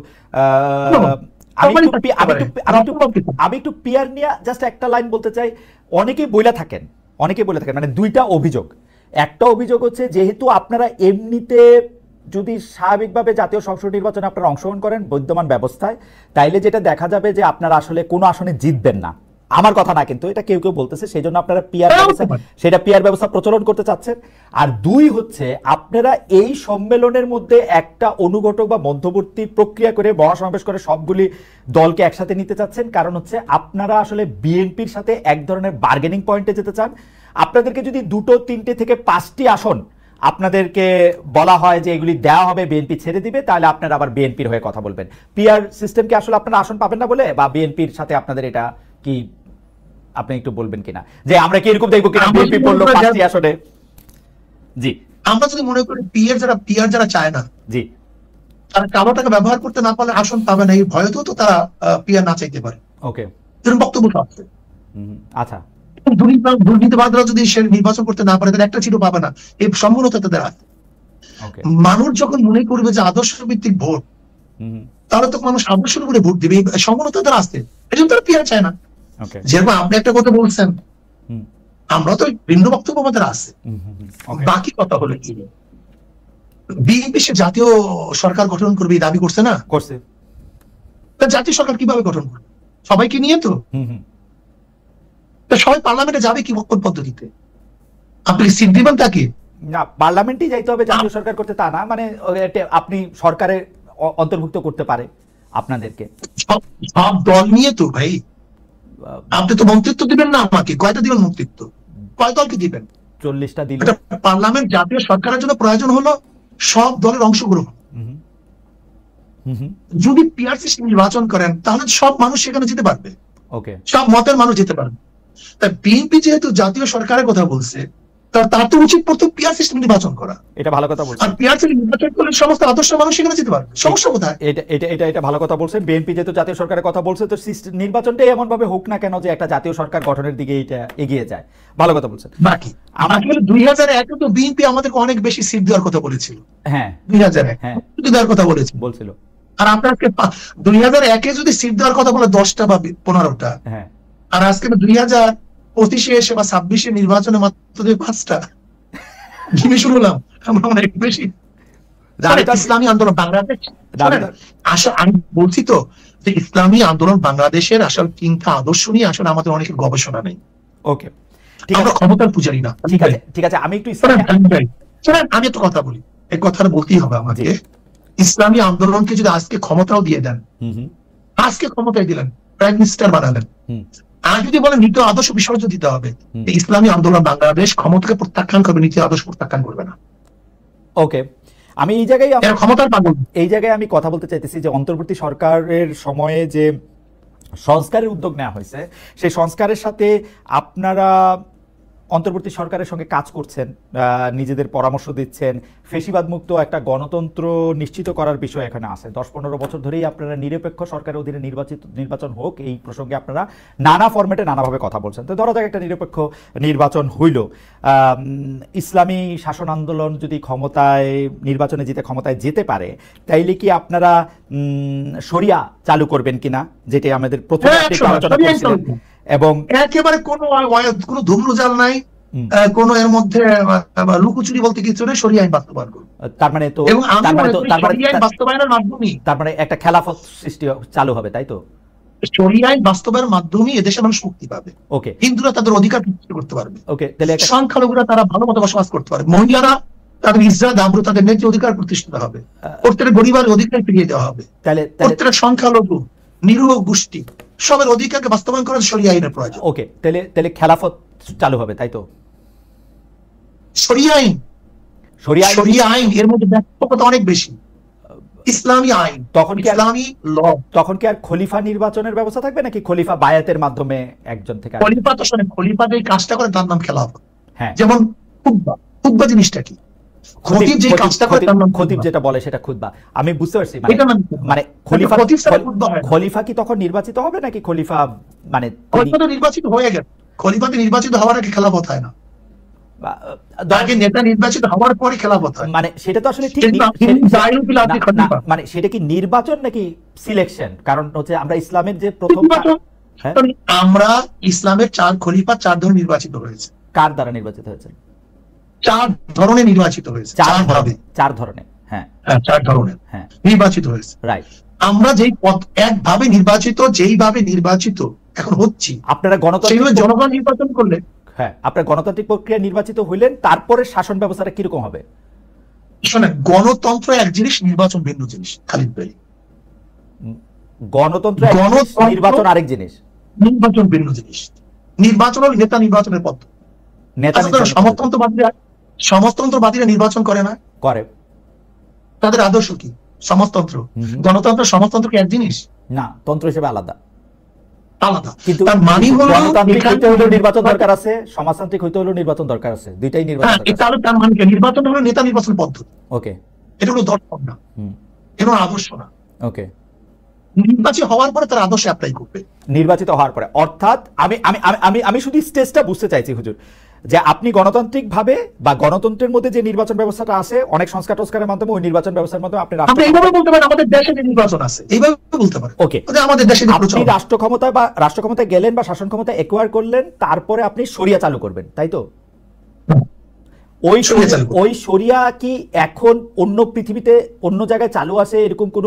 আমি একটু পিয়ার নিয়ে জাস্ট একটা লাইন বলতে চাই। অনেকেই বলে থাকেন মানে দুইটা অভিযোগ। একটা অভিযোগ হচ্ছে, যেহেতু আপনারা এমনিতে যদি স্বাভাবিকভাবে জাতীয় সংসদ নির্বাচনে আপনারা অংশগ্রহণ করেন বৈদ্যমান ব্যবস্থায়, তাইলে যেটা দেখা যাবে যে আপনারা আসলে কোনো আসনে জিতবেন না। আমার কথা না, কিন্তু এটা কেউ কেউ বলতেছে, সেই জন্য আপনারা পিয়ার ব্যবস্থা প্রচলন করতে চাচ্ছেন। আর দুই হচ্ছে, আপনারা এই সম্মেলনের মধ্যে একটা অনুঘটক বা মধ্যবর্তী প্রক্রিয়া করে মহাসমাবেশ করে সবগুলি দলকে একসাথে নিতে চাচ্ছেন। কারণ হচ্ছে আপনারা আসলে বিএনপির সাথে এক ধরনের বার্গেনিং পয়েন্টে যেতে চান। আপনাদেরকে যদি 2, 3 থেকে 5টি আসন আপনাদেরকে বলা হয় যে এগুলি দেওয়া হবে, বিএনপি ছেড়ে দিবে, তাহলে আপনারা আবার বিএনপির হয়ে কথা বলবেন। পিআর সিস্টেমকে আসলে আপনারা আসন পাবেন না বলে, বা বিএনপির সাথে আপনাদের এটা কি আপনি একটু বলবেন কিনা, যে আমরা কি এরকম দেখবো কিনা বিএনপি বললো 5টি আসনে? জি, আমরা যদি মনে করি পিআর যারা চায় না, জি, তারা কালো টাকা ব্যবহার করতে না পারলে আসন পাবে না, এই ভয়তেও তো তারা পিআর না চাইতে পারে। ওকে, এরকম বক্তব্য আছে। আচ্ছা, দুর্নীতিবাদরা যদি সে নির্বাচন করতে না পারে, তাহলে একটা সিটও পাবে না, এই সম্ভাবনা তাদের আছে। মানুষ যখন মনে করবে যে আদর্শ ভিত্তিক ভোট, তাহলে তো মানুষ আদর্শের উপরে ভোট দিবে, এই সম্ভাবনা তাদের আছে। এই জন্য তারা পিআর চায় না। যেরকম আপনি একটা কথা বলছেন, আমরা তো ভিন্ন বক্তব্য আমাদের আছে। বাকি কথা হলো কি, বিএনপি সে জাতীয় সরকার গঠন করবে দাবি করছে না, করছে। জাতীয় সরকার কিভাবে গঠন করবে? সবাইকে নিয়ে তো। সবাই পার্লামেন্টে যাবে কি কোন পদ্ধতিতে? আপনি সিট দিবেন তাকে? না, পার্লামেন্টই যাইতে হবে জাতীয় সরকার করতে, তা না, মানে আপনি সরকারে অন্তর্ভুক্ত করতে পারে আপনাদেরকে। সব দল নিয়ে তো ভাই, আপনি তো মন্ত্রিত্ব দিবেন না আমাকে, কয়টা দিবেন মন্ত্রিত্ব? কয় দলকে দিবেন? 40টা দিল। পার্লামেন্ট জাতীয় সরকারের জন্য প্রয়োজন হলো সব দলের অংশগ্রহণ। যদি পিআর সিস্টেম নির্বাচন করেন, তাহলে সব মানুষ সেখানে যেতে পারবে, সব মতের মানুষ যেতে পারবে। তাই বিএনপি যেহেতু জাতীয় সরকারের কথা বলছে, তার তো উচিত প্রথম পিআর সিস্টেম নির্বাচন করা। এটা ভালো কথা বলছেন। আর পিআর সিস্টেম নির্বাচন করলে সমস্ত আদর্শ মানুষ সেখানে যেতে পারবে, সমস্যা কোথায়? এটা ভালো কথা বলছেন। বিএনপি যেহেতু জাতীয় সরকারের কথা বলছে, তো নির্বাচনটাই এমন ভাবে হোক না কেন যে একটা জাতীয় সরকার গঠনের দিকে এটা এগিয়ে যায়। ভালো কথা বলছেন। বাকি আমাদের 2001 তো বিএনপি আমাদেরকে অনেক বেশি সিট দেওয়ার কথা বলেছিল। হ্যাঁ, 2001 দেওয়ার কথা বলছিল। আর আপনাকে 2001 যদি সিট দেওয়ার কথা বলে 10টা বা 15টা, আর আজকে 2025 এসে বা 26 নির্বাচনে মাত্র 5টা জিনিস শুনলাম, আমরা অনেক বেশি। ইসলামী আন্দোলন বাংলাদেশ, আমি বলছি তো যে ইসলামী আন্দোলন বাংলাদেশের আসল চিন্তা আদর্শ নিয়ে আসলে আমাদের অনেকের গবেষণা নেই। ওকে, আমরা ক্ষমতার পূজারি না। ঠিক আছে, আমি একটু আমি একটা কথা বলি, এই কথাটা বলতেই হবে আমাকে। ইসলামী আন্দোলনকে যদি আজকে ক্ষমতাও দিয়ে দেন, আজকে ক্ষমতায় দিলেন, প্রাইম মিনিস্টার বানালেন, আর যদি বলেন নীতি আদর্শ বিসর্জন দিতে হবে, ইসলামী আন্দোলন বাংলাদেশ ক্ষমতাকে প্রত্যাখ্যান করবে, নীতি আদর্শ প্রত্যাখ্যান করবে না। ওকে, আমি এই জায়গায় ক্ষমতার পাগল, এই জায়গায় আমি কথা বলতে চাইতেছি যে অন্তর্বর্তী সরকারের সময়ে যে সংস্কারের উদ্যোগ নেওয়া হয়েছে, সেই সংস্কারের সাথে আপনারা অন্তর্বর্তী সরকারের সঙ্গে কাজ করছেন, নিজেদের পরামর্শ দিচ্ছেন, ফেসিবাদ মুক্ত একটা গণতন্ত্র নিশ্চিত করার বিষয় এখানে আছে। 10-15 বছর ধরেই আপনারা নিরপেক্ষ সরকারের অধীনে নির্বাচন হোক, এই প্রসঙ্গে আপনারা নানা ফরম্যাটে নানাভাবে কথা বলছেন। তো ধরা যাক একটা নিরপেক্ষ নির্বাচন হইল, ইসলামী শাসন আন্দোলন যদি নির্বাচনে ক্ষমতায় যেতে পারে, তাইলে কি আপনারা শরিয়া চালু করবেন কিনা, যেটি আমাদের প্রথম আলোচনা করেছিলেন? এবং একেবারে কোনো ধুমরুজাল নাই, কোন এর মধ্যে লুকোচুরি বলতে কিছু নেই, শরিয়া আইন বাস্তবায়ন করব। তার মানে তো বাস্তবায়নের মাধ্যমে তার মানে একটা খেলাফত সৃষ্টি চালু হবে, তাই তো? শরিয়া আইন বাস্তবায়নের মাধ্যমে এদেশের মানুষ মুক্তি পাবে। ওকে, হিন্দুরা তাদের অধিকার প্রতিষ্ঠা করতে পারবে। ওকে, তাহলে সংখ্যালঘুরা তারা ভালো মতো বসবাস করতে পারবে। মহিলারা তাদের ইজ্জত আবরু, তাদের ন্যায্য অধিকার প্রতিষ্ঠিত হবে। প্রত্যেকের গরিবের অধিকার ফিরিয়ে দেওয়া হবে। প্রত্যেকের সংখ্যালঘু নিরীহ গোষ্ঠী সবের অধিকারকে বাস্তবায়ন করার শরিয়া আইনের প্রয়োজন। ওকে, তাহলে খেলাফত চালু হবে, তাই তো? শরিয়া আইন এর মধ্যে ব্যাপকতা অনেক বেশি। ইসলামী আইন, ইসলামী ল। তখন কি আর খলিফা নির্বাচনের ব্যবস্থা থাকবে, নাকি খলিফা বায়াতের মাধ্যমে একজন থেকে? খলিফা তো শোনেন, খলিফা যে কাজটা করে তার নাম খেলাফত। যেমন খুতবা জিনিসটা কি? খতিব যে কাজটা করে তার নাম খতিব যেটা বলে সেটা খুতবা। আমি বুঝতে পারছি, এটা নাম মানে খলিফা খতিব ছাড়া খুতবা হয় না। খলিফা কি তখন নির্বাচিত হবে নাকি খলিফা মানে খলিফা তো নির্বাচিত হয়ে গেছে, খলিফাতে নির্বাচিত হওয়ার আগে খেলাফত হয় না, আগে নেতা নির্বাচিত হওয়ার পরে খেলাফত হয়। মানে সেটা তো আসলে ঠিক কিন্তু আপনি জাহিল বিল আপনি খলিফা। মানে সেটা কি নির্বাচন নাকি সিলেকশন? কারণ হচ্ছে আমরা ইসলামের যে প্রথম নির্বাচন, আমরা ইসলামের 4 খলিফা 4 ধরনের নির্বাচিত হয়েছে। কার দ্বারা নির্বাচিত হয়েছে? 4 ধরনের নির্বাচিত হয়েছে, 4 ভাবে, 4 ধরনের, হ্যাঁ 4 ধরনের নির্বাচিত হয়েছে। রাইট। আমরা যেই পদ একভাবে নির্বাচিত, যেইভাবে নির্বাচিত এখন হচ্ছি, আপনারা গণতান্ত্রিক জনগণ নির্বাচন করলে, হ্যাঁ আপনারা গণতান্ত্রিক প্রক্রিয়া নির্বাচিত হইলেন, তারপরে শাসন ব্যবস্থাটা কিরকম হবে? শোনেন, গণতন্ত্র এক জিনিস, নির্বাচন ভিন্ন জিনিস। খালিদ ভাই, গণতন্ত্র নির্বাচন আরেক জিনিস, নির্বাচন ভিন্ন জিনিস। নির্বাচন হল নেতা নির্বাচনের পদ্ধতি। সমাজতন্ত্রবাদীরা নির্বাচন করে না, করে। তাদের আদর্শ কি? সমাজতন্ত্র। গণতন্ত্র সমাজতন্ত্র কি এক জিনিস? না, তন্ত্র হিসেবে আলাদা আলাদা। কিন্তু তার মানে হলো গণতান্ত্রিক হইতে হলেও নির্বাচন দরকার আছে, সমাজতান্ত্রিক হইতে হলেও নির্বাচন দরকার আছে, দুইটাই নির্বাচন। এটা হলো তার মানে কি? নির্বাচন হলো নেতা নির্বাচন পদ্ধতি। ওকে, এটা হলো দর্শন না, এটা হলো আদর্শ না। ওকে, নির্বাচিত হওয়ার পরে তার আদর্শে অ্যাপ্লাই করবে, নির্বাচিত হওয়ার পরে। অর্থাৎ আমি আমি আমি আমি শুধু স্টেজটা বুঝতে চাইছি হুজুর, যে আপনি গণতান্ত্রিক ভাবে বা গণতন্ত্রের মধ্যে যে নির্বাচন ব্যবস্থাটা আছে, অনেক সংস্কার টস্কারের মাধ্যমে ওই নির্বাচন ব্যবস্থার মাধ্যমে আপনি এইভাবে বলতে পারেন আমাদের দেশে যে নির্বাচন আছে, এইভাবে বলতে পারেন। ওকে, আমাদের দেশে আপনি রাষ্ট্র ক্ষমতায় বা রাষ্ট্র ক্ষমতায় গেলেন বা শাসন ক্ষমতা একুয়ার করলেন, তারপরে আপনি শরিয়া চালু করবেন, তাই তো? ওই শরিয়া কি এখন অন্য পৃথিবীতে অন্য জায়গায় চালু আছে? এরকম কোন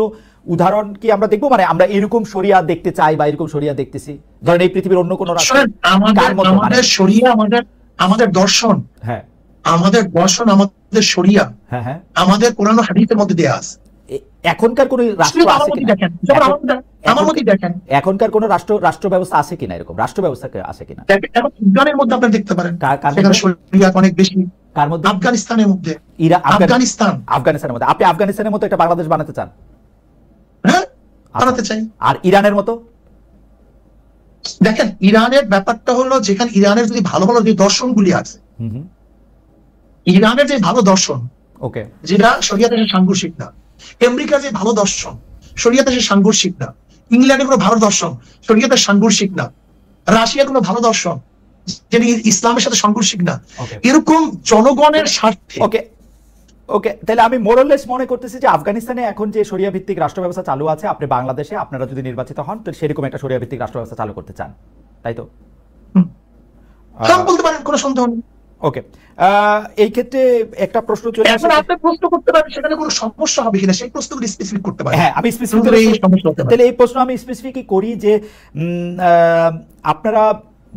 উদাহরণ কি আমরা দেখবো? মানে আমরা এরকম শরিয়া দেখতে চাই বা এরকম শরিয়া দেখতেছি, ধরেন এই পৃথিবীর অন্য কোন রাষ্ট্র। আমাদের শরিয়া, আমাদের দর্শন, হ্যাঁ আমাদের দর্শন, আমাদের শরিয়া, হ্যাঁ হ্যাঁ আমাদের কোরআন ও হাদিসের মধ্যে দেয়া আছে। এখনকার কোন রাষ্ট্র আছে কিনা? আমার মতে দেখেন, এখনকার কোন রাষ্ট্র ব্যবস্থা আছে কিনা, এরকম রাষ্ট্র ব্যবস্থা আছে কিনা? এখন ইরানের মধ্যে আপনি দেখতে পারেন, সেখানে শরিয়া অনেক বেশি। কার মধ্যে? আফগানিস্তানের মধ্যে। আফগানিস্তানের মধ্যে। আপনি আফগানিস্তানের মতো একটা বাংলাদেশ বানাতে চান? হ্যাঁ, বানাতে চাই। আর ইরানের মতো? দেখেন, ইরানের ব্যাপারটা হলো, যেখানে ইরানের যদি ভালো ভালো যে দর্শনগুলি আছে, ইরানের যে ভালো দর্শন, ওকে, যেটা শরিয়াতে সাংঘর্ষিক না। আমেরিকার যে ভালো দর্শন, শরিয়াতে সাংঘর্ষিক না। ইংল্যান্ডের কোনো ভালো দর্শন, শরিয়াতে সাংঘর্ষিক না। রাশিয়ার কোনো ভালো দর্শন, যেটা ইসলামের সাথে সাংঘর্ষিক না। এরকম জনগণের স্বার্থে। ওকে ওকে, তাহলে আমি মোরলেস মনে করতেছি যে আফগানিস্তানে এখন যে শরিয়া ভিত্তিক রাষ্ট্র ব্যবস্থা চালু আছে, আপনি বাংলাদেশে আপনারা যদি নির্বাচিত হন, তো সেরকম একটা শরিয়া ভিত্তিক রাষ্ট্র ব্যবস্থা চালু করতে চান, তাই তো? বলতে পারেন, কোনো সন্দেহ নেই। ওকে, এই ক্ষেত্রে একটা প্রশ্ন চলে আসে, আপনি প্রশ্ন করতে পারেন সেখানে কোনো সমস্যা হবে কিনা, সেই প্রশ্নগুলো স্পেসিফিক করতে পারেন। হ্যাঁ, আমি স্পেসিফিক, তাহলে এই প্রশ্ন আমি স্পেসিফিকই করি যে আপনারা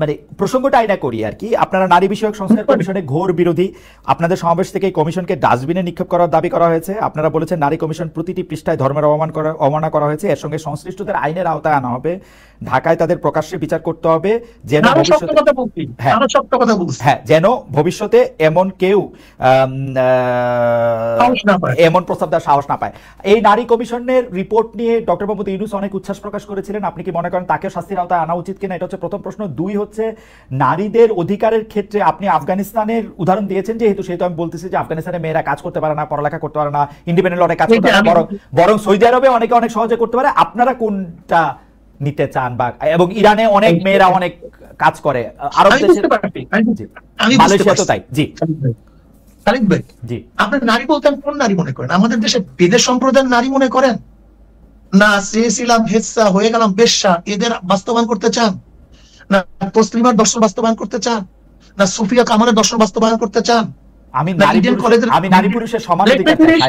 মানে প্রসঙ্গটা আইনা করি আর কি, আপনারা নারী বিষয়ক সংস্কার কমিশনে ঘোর বিরোধী। আপনাদের সমাবেশ থেকে কমিশনকে ডাস্টবিনে নিক্ষেপ করার দাবি করা হয়েছে। আপনারা বলেছেন নারী কমিশন প্রতিটি পৃষ্ঠায় ধর্মের অবমাননা করা হয়েছে, এর সঙ্গে সংশ্লিষ্টদের আইনের আওতায় আনা হবে, ঢাকায় তাদের প্রকাশ্যে বিচার করতে হবে, যেন যেন ভবিষ্যতে এমন কেউ এমন প্রস্তাব দেওয়ার সাহস না পায়। এই নারী কমিশনের রিপোর্ট নিয়ে ডক্টর মোহাম্মদ ইউনূস অনেক উচ্ছ্বাস প্রকাশ করেছিলেন। আপনি কি মনে করেন তাকে শাস্তির আওতায় আনা উচিত কিনা? এটা হচ্ছে প্রথম প্রশ্ন। দুই হচ্ছে, নারীদের অধিকারের ক্ষেত্রে আপনি আফগানিস্তানের উদাহরণ দিয়েছেন, যেহেতু সেহেতু আমি বলতেছি যে আফগানিস্তানে মেয়েরা কাজ করতে পারে না, পড়ালেখা করতে পারে না, ইন্ডিপেন্ডেন্ট অনেক কাজ করতে পারে না, বরং সৌদি আরবে অনেকে অনেক সহজে করতে পারে। আপনারা কোনটা নিতে চান? বা এবং ইরানে অনেক মেয়েরা অনেক কাজ করে, আরব দেশে, মালয়েশিয়া তো তাই। জি খালিদ ভাই, জি আপনি নারী বলতেন কোন নারী মনে করেন? আমাদের দেশে বেদের সম্প্রদায়ের নারী মনে করেন না? চেয়েছিলাম হেচ্ছা, হয়ে গেলাম বেশ্যা, এদের বাস্তবায়ন করতে চান না? তসলিমার দর্শন বাস্তবায়ন করতে চান না? সুফিয়া কামালের দর্শন বাস্তবায়ন করতে চান? আমি নারী পুরুষের সমান অধিকার চাই।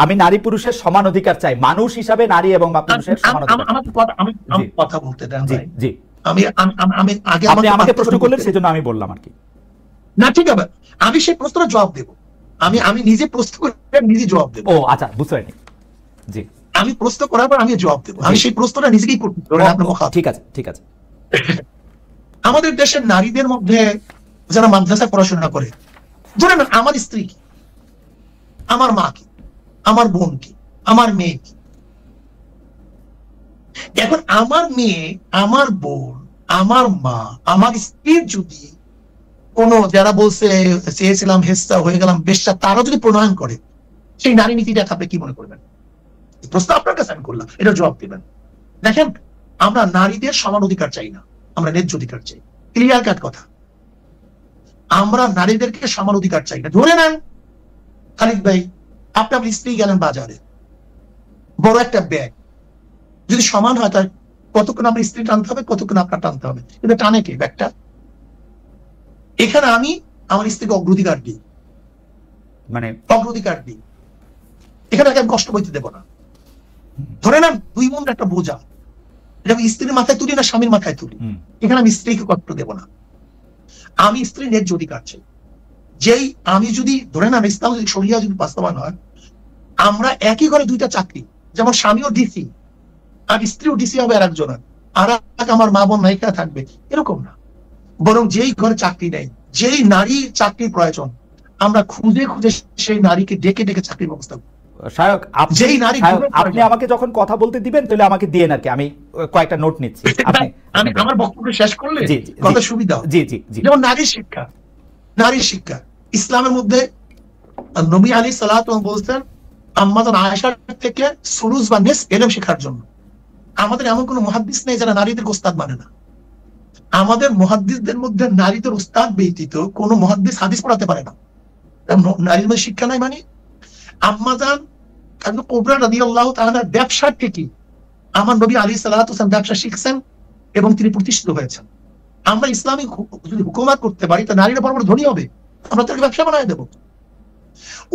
আমি নারী পুরুষের সমান অধিকার চাই, মানুষ হিসাবে নারী এবং পুরুষের সমান অধিকার। আমি কথা বলতে দেন। জি, আমি আগে আমাকে প্রশ্ন করলেন, সেজন্য আমি বললাম আর কি। না ঠিক আছে, আমি সেই প্রশ্নের জবাব দেব। আমি নিজে প্রশ্ন করে নিজে জবাব দেব। ও আচ্ছা, বুঝতে পারিনি। জি, আমি প্রশ্ন করার পর আমি জবাব দেব। আমি সেই প্রশ্নটা নিজেকেই করতে। ঠিক আছে ঠিক আছে। আমাদের দেশের নারীদের মধ্যে যারা মাদ্রাসায় পড়াশোনা করে, ধরেন আমার স্ত্রী কি, আমার মা কি, আমার বোন কি, আমার মেয়ে কি। এখন আমার মেয়ে, আমার বোন, আমার মা, আমার স্ত্রীর যদি কোন যারা বলছে চেয়েছিলাম হেস্তা হয়ে গেলাম বেশ্যা, তারা যদি প্রণয়ন করে সেই নারী নীতিটা আপনি কি মনে করবেন? প্রশ্ন আপনার কাছে আমি করলাম, এটা জবাব দিবেন। দেখেন, আমরা নারীদের সমান অধিকার চাই না, আমরা ন্যায্য অধিকার চাই। ক্লিয়ার কাট কথা। আমরা নারীদেরকে সমান অধিকার চাই না। ধরে নেন খালিদ ভাই, আপনি আপনার স্ত্রী গেলেন বাজারে, বড় একটা ব্যাগ, যদি সমান হয় তার কতক্ষণ আপনার স্ত্রী টানতে হবে, কতক্ষণ আপনার টানতে হবে, কিন্তু টানে কে ব্যাগটা? এখানে আমি আমার স্ত্রীকে অগ্রাধিকার দিই, মানে অগ্রাধিকার দিই, এখানে আমি কষ্ট বইতে দেবো না। ধরে নেন 2 মন একটা বোঝা, এটা আমি স্ত্রীর মাথায় তুলি না স্বামীর মাথায় তুলি, এখানে আমি স্ত্রীকে কষ্ট দেবো না। আমি স্ত্রীর ন্যায্য অধিকার চাই। যেই আমি যদি ধরে নেন ইসলাম যদি শরিয়া যদি বাস্তবায়ন হয়, আমরা একই ঘরে 2টা চাকরি, যেমন স্বামীও ডিসি আর স্ত্রীও ডিসি হবে আর একজনের, আর আমার মা বোন নায়িকা থাকবে, এরকম না। বরং যেই ঘরে চাকরি নেই, যেই নারী চাকরির প্রয়োজন, আমরা খুঁজে খুঁজে সেই নারীকে ডেকে ডেকে চাকরির ব্যবস্থা করব। শায়ক, আপনি আমাকে যখন কথা বলতে দিবেন তাহলে আমাকে দিয়েন আর কি, আমি কয়েকটা নোট নিচ্ছি। আমি আমার বক্তব্য শেষ করলে কথা সুবিধা। জি জি জি। যেমন নারী শিক্ষা, নারী শিক্ষা ইসলামের মধ্যে নবী আলাইহিস সালাতু ওয়াস সালাম বলতেন আম্মাজান আয়েশার থেকে সুরুজ বা নিস ইলম শেখার জন্য। আমাদের এমন কোন মুহাদ্দিস নেই যারা নারীদের ওস্তাদ মানে না। আমাদের মুহাদ্দিসদের মধ্যে নারীদের ওস্তাদ ব্যতীত কোন মুহাদ্দিস হাদিস পড়াতে পারে না। নারীর মধ্যে শিক্ষা নাই মানে? আম্মাজান কুবরা রাদিয়াল্লাহু তাআলা ব্যবসা থেকে আমার নবী আলাইহিস সালাতু ওয়াস সালাম ব্যবসা শিখছেন এবং তিনি প্রতিষ্ঠিত হয়েছেন। আমরা ইসলামিক যদি হুকুমত করতে পারি তা নারীরা বড় বড় ধনী হবে, আমরা তাকে ব্যবসা বানায় দেব।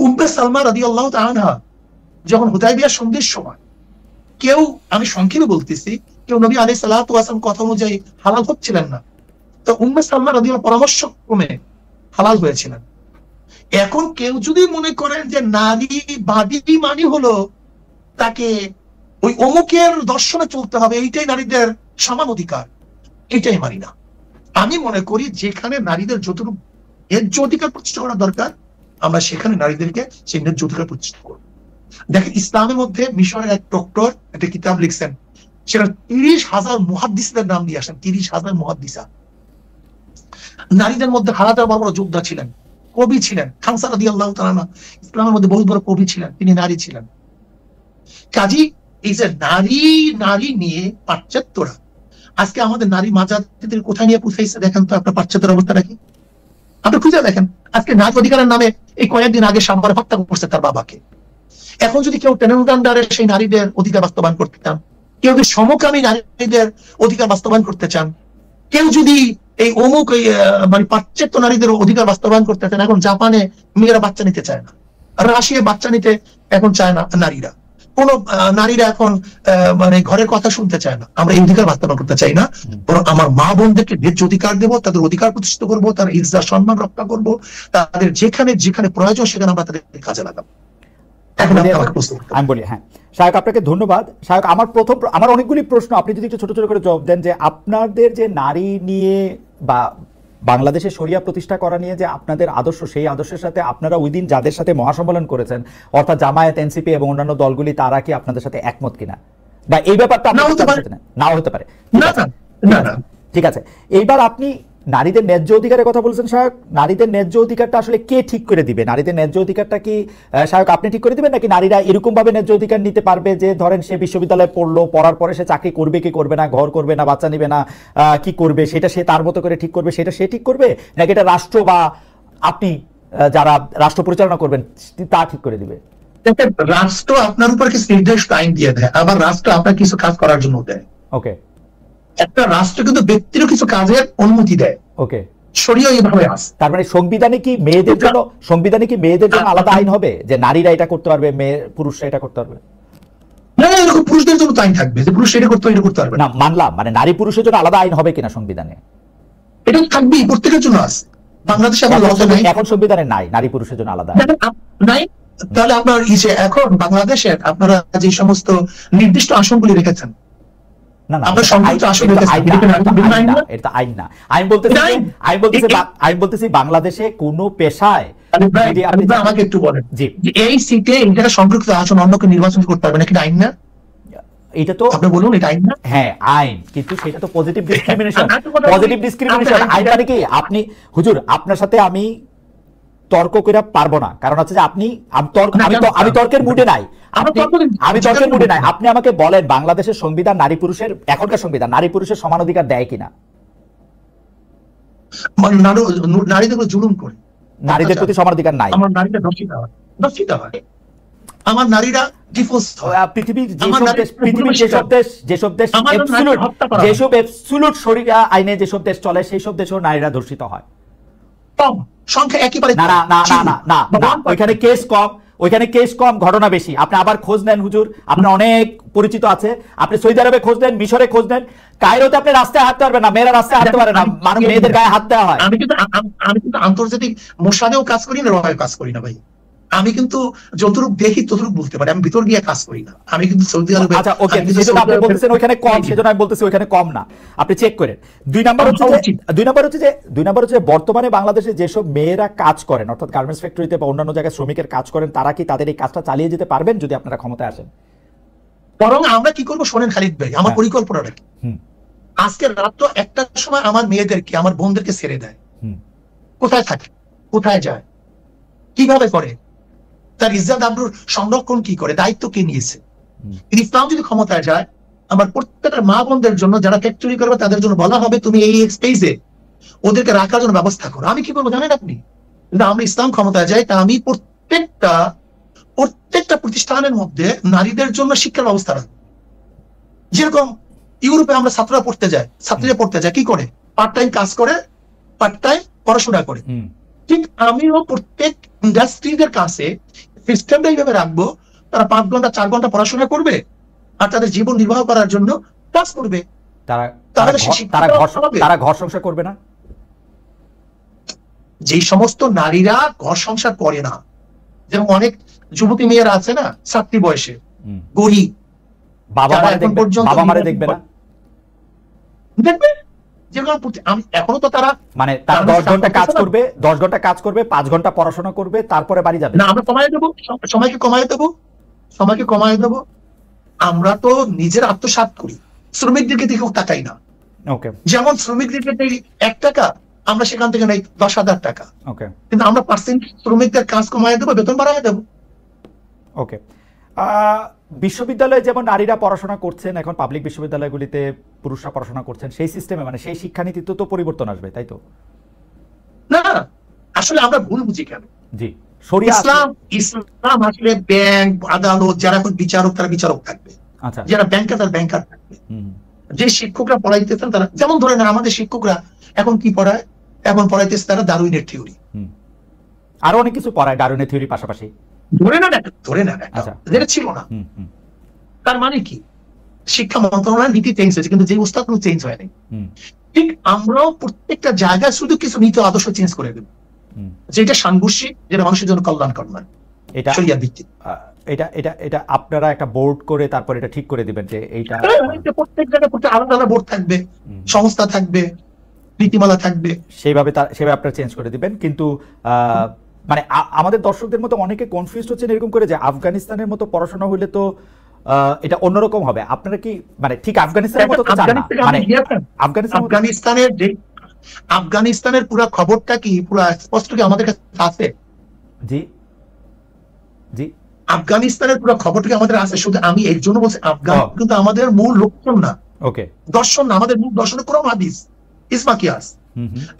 উম্মে সালমা রাদিয়াল্লাহু তাআলা যখন হুদায়বিয়া সন্ধির সময়, কেউ, আমি সংক্ষেপে বলতেছি, কেউ নবী আলাইহিস সালাতু ওয়াস সালাম কথা অনুযায়ী হালাল হচ্ছিলেন না, তো উম্মে সালমা রাদিয়াল্লাহু পরামর্শ ক্রমে হালাল হয়েছিলেন। এখন কেউ যদি মনে করেন যে নারী বাদী মানে হলো তাকে ওই অমুকের দর্শনে চলতে হবে, এইটাই নারীদের সমান অধিকার, এটাই মানি না। আমি মনে করি যেখানে নারীদের যতটুকু ন্যায্য অধিকার প্রতিষ্ঠা করা দরকার, আমরা সেখানে নারীদেরকে সেই ন্যায্য অধিকার প্রতিষ্ঠা করব। দেখেন, ইসলামের মধ্যে মিশরের এক ডক্টর একটা কিতাব লিখছেন, সেটা 30,000 মুহাদ্দিসদের নাম দিয়ে আসেন, 30,000 মুহাদ্দিসা। নারীদের মধ্যে হাজার বড় বড় যোদ্ধা ছিলেন, কবি ছিলেন। খানসা রাদিয়াল্লাহু তাআলা ইসলামের মধ্যে বহুত বড় কবি ছিলেন, তিনি নারী ছিলেন। কাজী এই যে নারী নিয়ে পাশ্চাত্যরা আজকে আমাদের নারী মাজাতিদের কোথায় নিয়ে পৌঁছাইছে দেখেন তো আপনার পাশ্চাত্যের অবস্থাটা কি? আপনি খুঁজে দেখেন। আজকে নারী অধিকারের নামে এই কয়েকদিন আগে সাম্বার হত্যা করছে তার বাবাকে। এখন যদি কেউ টেনেন্ডারে সেই নারীদের অধিকার বাস্তবায়ন করতে চান, কেউ যদি সমকামী নারীদের অধিকার বাস্তবায়ন করতে চান, কেউ যদি এই অমুক মানে পাশ্চাত্য নারীদের অধিকার বাস্তবায়ন করতে চান, এখন জাপানে মেয়েরা বাচ্চা নিতে চায় না, রাশিয়ায় বাচ্চা নিতে এখন চায় না নারীরা, কোন নারীরা এখন মানে ঘরের কথা শুনতে চায় না। আমরা এই অধিকার বাস্তবায়ন করতে চাই না, বরং আমার মা বোনদেরকে ন্যায্য অধিকার দেবো, তাদের অধিকার প্রতিষ্ঠিত করবো, তার ইজ্জত সম্মান রক্ষা করবো, তাদের যেখানে যেখানে প্রয়োজন সেখানে আমরা তাদের কাজে লাগাবো। আমি বলি, হ্যাঁ শায়ক, আপনাকে ধন্যবাদ। শায়ক, আমার অনেকগুলি প্রশ্ন, আপনি যদি একটু ছোট ছোট করে জবাব দেন যে আপনাদের যে নারী নিয়ে বা বাংলাদেশে শরিয়া প্রতিষ্ঠা করা নিয়ে যে আপনাদের আদর্শ, সেই আদর্শের সাথে আপনারা ওই দিন যাদের সাথে মহাসম্মেলন করেছেন অর্থাৎ জামায়াত, এনসিপি এবং অন্যান্য দলগুলি, তারা কি আপনাদের সাথে একমত কিনা, বা এই ব্যাপারটা নাও হতে পারে? ঠিক আছে, এইবার আপনি নারীদের ন্যায্য অধিকারের কথা বলছেন শায়ক। নারীদের ন্যায্য অধিকারটা আসলে কে ঠিক করে দিবে? নারীদের ন্যায্য অধিকারটা কি শায়ক আপনি ঠিক করে দিবেন, নাকি নারীরা এরকম ভাবে ন্যায্য অধিকার নিতে পারবে যে ধরেন সে বিশ্ববিদ্যালয়ে পড়লো, পড়ার পরে সে চাকরি করবে কি করবে না, ঘর করবে না, বাচ্চা নিবে না, কি করবে সেটা সে তার মতো করে ঠিক করবে, সেটা সে ঠিক করবে, নাকি এটা রাষ্ট্র বা আপনি যারা রাষ্ট্র পরিচালনা করবেন তা ঠিক করে দিবে? রাষ্ট্র আপনার উপর কিছু নির্দিষ্ট আইন দিয়ে দেয়, আবার রাষ্ট্র আপনার কিছু কাজ করার জন্য দেয়। ওকে, একটা রাষ্ট্র কিন্তু ব্যক্তিরও কিছু কাজের অনুমতি দেয়। ওকে, শরীয়ত এইভাবে আছে। তার মানে সংবিধানে কি মেয়েদের জন্য আলাদা আইন হবে যে নারীরা এটা করতে পারবে, পুরুষরা এটা করতে পারবে? না, এরকম পুরুষদের জন্য আইন থাকবে যে পুরুষ এটা করতে পারবে না, মানলাম, মানে নারী পুরুষের জন্য আলাদা আইন হবে কিনা সংবিধানে? এটা থাকবেই, প্রত্যেকের জন্য আছে। বাংলাদেশে এখন সংবিধানে নাই নারী পুরুষের জন্য আলাদা নাই। তাহলে আপনার এখন বাংলাদেশের আপনারা যে সমস্ত নির্দিষ্ট আসনগুলি রেখেছেন, বাংলাদেশে কোন পেশায় আমাকে একটু বলেন, এই সিটে সংরক্ষিত আসন অন্যকে নির্বাচন করতে পারবে না, কিন্তু আইন না? এটা তো আপনি বলুন এটা আইন না? হ্যাঁ আইন, কিন্তু সেটা তো পজিটিভ ডিসক্রিমিনেশন। আমি একটা কথা বলি, পজিটিভ ডিসক্রিমিনেশন আইন মানে কি? আপনি হুজুর আপনার সাথে আমি তর্ক করে পারবো না, কারণ হচ্ছে যে আপনি আমি তর্কের মুডে নাই, আমি তর্কের মুডে নাই। আপনি আমাকে বলেন বাংলাদেশের সংবিধান নারী পুরুষের, এখনকার সংবিধান নারী পুরুষের সমান অধিকার দেয় কিনা? নারীদের উপর জুলুম করে, নারীদের প্রতি সমান অধিকার নাই। আমার নারীরা দর্শিত হয়, আমার নারীরা ডিভোর্স হয়, পৃথিবীর যেসব দেশ অ্যাবসলিউট শরিয়া আইনে যেসব দেশ চলে সেই সব দেশেও নারীরা ধর্ষিত হয়। কম সংখ্যা একেবারে না না না না না না, ওইখানে কেস কম, ঘটনা বেশি। আপনি আবার খোঁজ নেন হুজুর, আপনার অনেক পরিচিত আছে, আপনি সৌদি আরবে খোঁজ নেন, মিশরে খোঁজ নেন, কায়রোতে আপনি রাস্তায় হাঁটতে পারবেন না, মেয়েরা রাস্তায় হাঁটতে পারে না, মানুষ মেয়েদের গায়ে হাত দেওয়া হয়। আমি কিন্তু আন্তর্জাতিক মোসাদেও কাজ করি না, রয়েও কাজ করি না ভাই। আমি কিন্তু যতটুকু দেখি ততটুকু বলতে পারি, আমি ভিতর গিয়ে কাজ করি না। আমি কিন্তু সৌদি আরবে, আচ্ছা ওকে, সেজন্য আপনি বলতেছেন ওখানে কম, সেজন্য আমি বলতেছি ওখানে কম না, আপনি চেক করেন। দুই নাম্বার হচ্ছে যে বর্তমানে বাংলাদেশে যেসব মেয়েরা কাজ করেন, অর্থাৎ গার্মেন্টস ফ্যাক্টরিতে বা অন্যান্য জায়গায় শ্রমিকের কাজ করেন, তারা কি তাদের এই কাজটা চালিয়ে যেতে পারবেন যদি আপনারা ক্ষমতায় আসেন? বরং আমরা কি করবো শোনেন খালিদ ভাই, আমার পরিকল্পনাটা কি। আজকে রাত 1টার সময় আমার মেয়েদেরকে, আমার বোনদেরকে ছেড়ে দেয়, কোথায় থাকে, কোথায় যায়, কিভাবে করে, তার ইজ্জত আবরুর সংরক্ষণ কি করে, দায়িত্ব কে নিয়েছে। ইসলাম যদি ক্ষমতায় যায়, আমার প্রত্যেকটা মা বোনদের জন্য যারা ফ্যাক্টরি করবে তাদের জন্য বলা হবে তুমি এই স্পেসে ওদেরকে রাখার জন্য ব্যবস্থা করো। আমি কি করবো জানেন আপনি? কিন্তু আমরা ইসলাম ক্ষমতায় যাই, তা আমি প্রত্যেকটা প্রতিষ্ঠানের মধ্যে নারীদের জন্য শিক্ষার ব্যবস্থা রাখবো। যেরকম ইউরোপে আমরা ছাত্ররা পড়তে যায় কি করে, পার্ট টাইম কাজ করে, পার্ট টাইম পড়াশোনা করে, ঠিক আমিও প্রত্যেক ইন্ডাস্ট্রিদের কাছে সিস্টেমটা এইভাবে রাখবো, তারা 5 ঘন্টা 4 ঘন্টা পড়াশোনা করবে আর তাদের জীবন নির্বাহ করার জন্য কাজ করবে। তারা ঘর সংসার করবে না। যেই সমস্ত নারীরা ঘর সংসার করে না, যেমন অনেক যুবতী মেয়েরা আছে না ছাত্রী বয়সে, গরিব, বাবা মারে দেখবে না, দেখবে আমি এখনো তো তারা মানে তারা 10 ঘন্টা কাজ করবে, 10 ঘন্টা কাজ করবে, 5 ঘন্টা পড়াশোনা করবে, তারপরে বাড়ি যাবে। না, আমরা কমায় দেবো, সময়কে কমায় দেবো। আমরা তো নিজের আত্মসাৎ করি, শ্রমিকদেরকে দিকে তাকাই না। ওকে, যেমন শ্রমিকদেরকে নেই 1 টাকা, আমরা সেখান থেকে নেই 10,000 টাকা। ওকে, কিন্তু আমরা পার্সেন্ট শ্রমিকদের কাজ কমায় দেবো, বেতন বাড়ায় দেবো। ওকে, বিশ্ববিদ্যালয়ে যেমন নারীরা পড়াশোনা করছেন, এখন পাবলিক বিশ্ববিদ্যালয়গুলিতে পুরুষরা পড়াশোনা করছেন, সেই সিস্টেমে মানে সেই শিক্ষানীতিতে তো পরিবর্তন আসবে, তাই তো? না, আসলে আমরা ভুল বুঝি কেন। জি, ইসলাম আসলে ব্যাংক, আদালত, যারা এখন বিচারক তারা বিচারক থাকবে, আচ্ছা, যারা ব্যাংকার তারা ব্যাংকার থাকবে, যে শিক্ষকরা পড়াইতেছেন তারা, যেমন ধরে না আমাদের শিক্ষকরা এখন কি পড়ায়, এখন পড়াইতেছে তারা ডারউইনের থিওরি, আরো অনেক কিছু পড়ায় ডারউইনের থিওরি পাশাপাশি, ধরে না যেটা ছিল না। তার মানে কি, শিক্ষা মন্ত্রণালয়ের নীতি চেঞ্জ হয়েছে কিন্তু যে উস্তাদ কোনো চেঞ্জ হয়নি। ঠিক আমরাও প্রত্যেকটা জায়গায় শুধু কিছু নীতি আদর্শ চেঞ্জ করে দেব, যেটা সাংঘর্ষিক, যেটা মানুষের জন্য কল্যাণকর নয়, এটা শরিয়া ভিত্তিক। এটা আপনারা একটা বোর্ড করে তারপর এটা ঠিক করে দিবেন যে এইটা প্রত্যেক জায়গায় আলাদা আলাদা বোর্ড থাকবে, সংস্থা থাকবে, নীতিমালা থাকবে, সেইভাবে আপনারা চেঞ্জ করে দিবেন। কিন্তু মানে আমাদের দর্শকদের মতো অনেকে কনফিউজড হচ্ছেন এরকম করে যে আফগানিস্তানের মতো পড়াশোনা হইলে তো এটা অন্যরকম হবে। আপনারা কি মানে ঠিক আফগানিস্তানের মতো চান না? মানে আফগানিস্তানের পুরো খবরটা কি পুরো স্পষ্ট কি আমাদের কাছে আছে? জি জি, আফগানিস্তানের পুরো খবরটা কি আমাদের আছে? শুধু আমি এর জন্য বলছি আফগান কিন্তু আমাদের মূল লক্ষণ না, ওকে, দর্শন না। আমাদের মূল দর্শনে কোরআন হাদিস, ইসমা কিয়াস।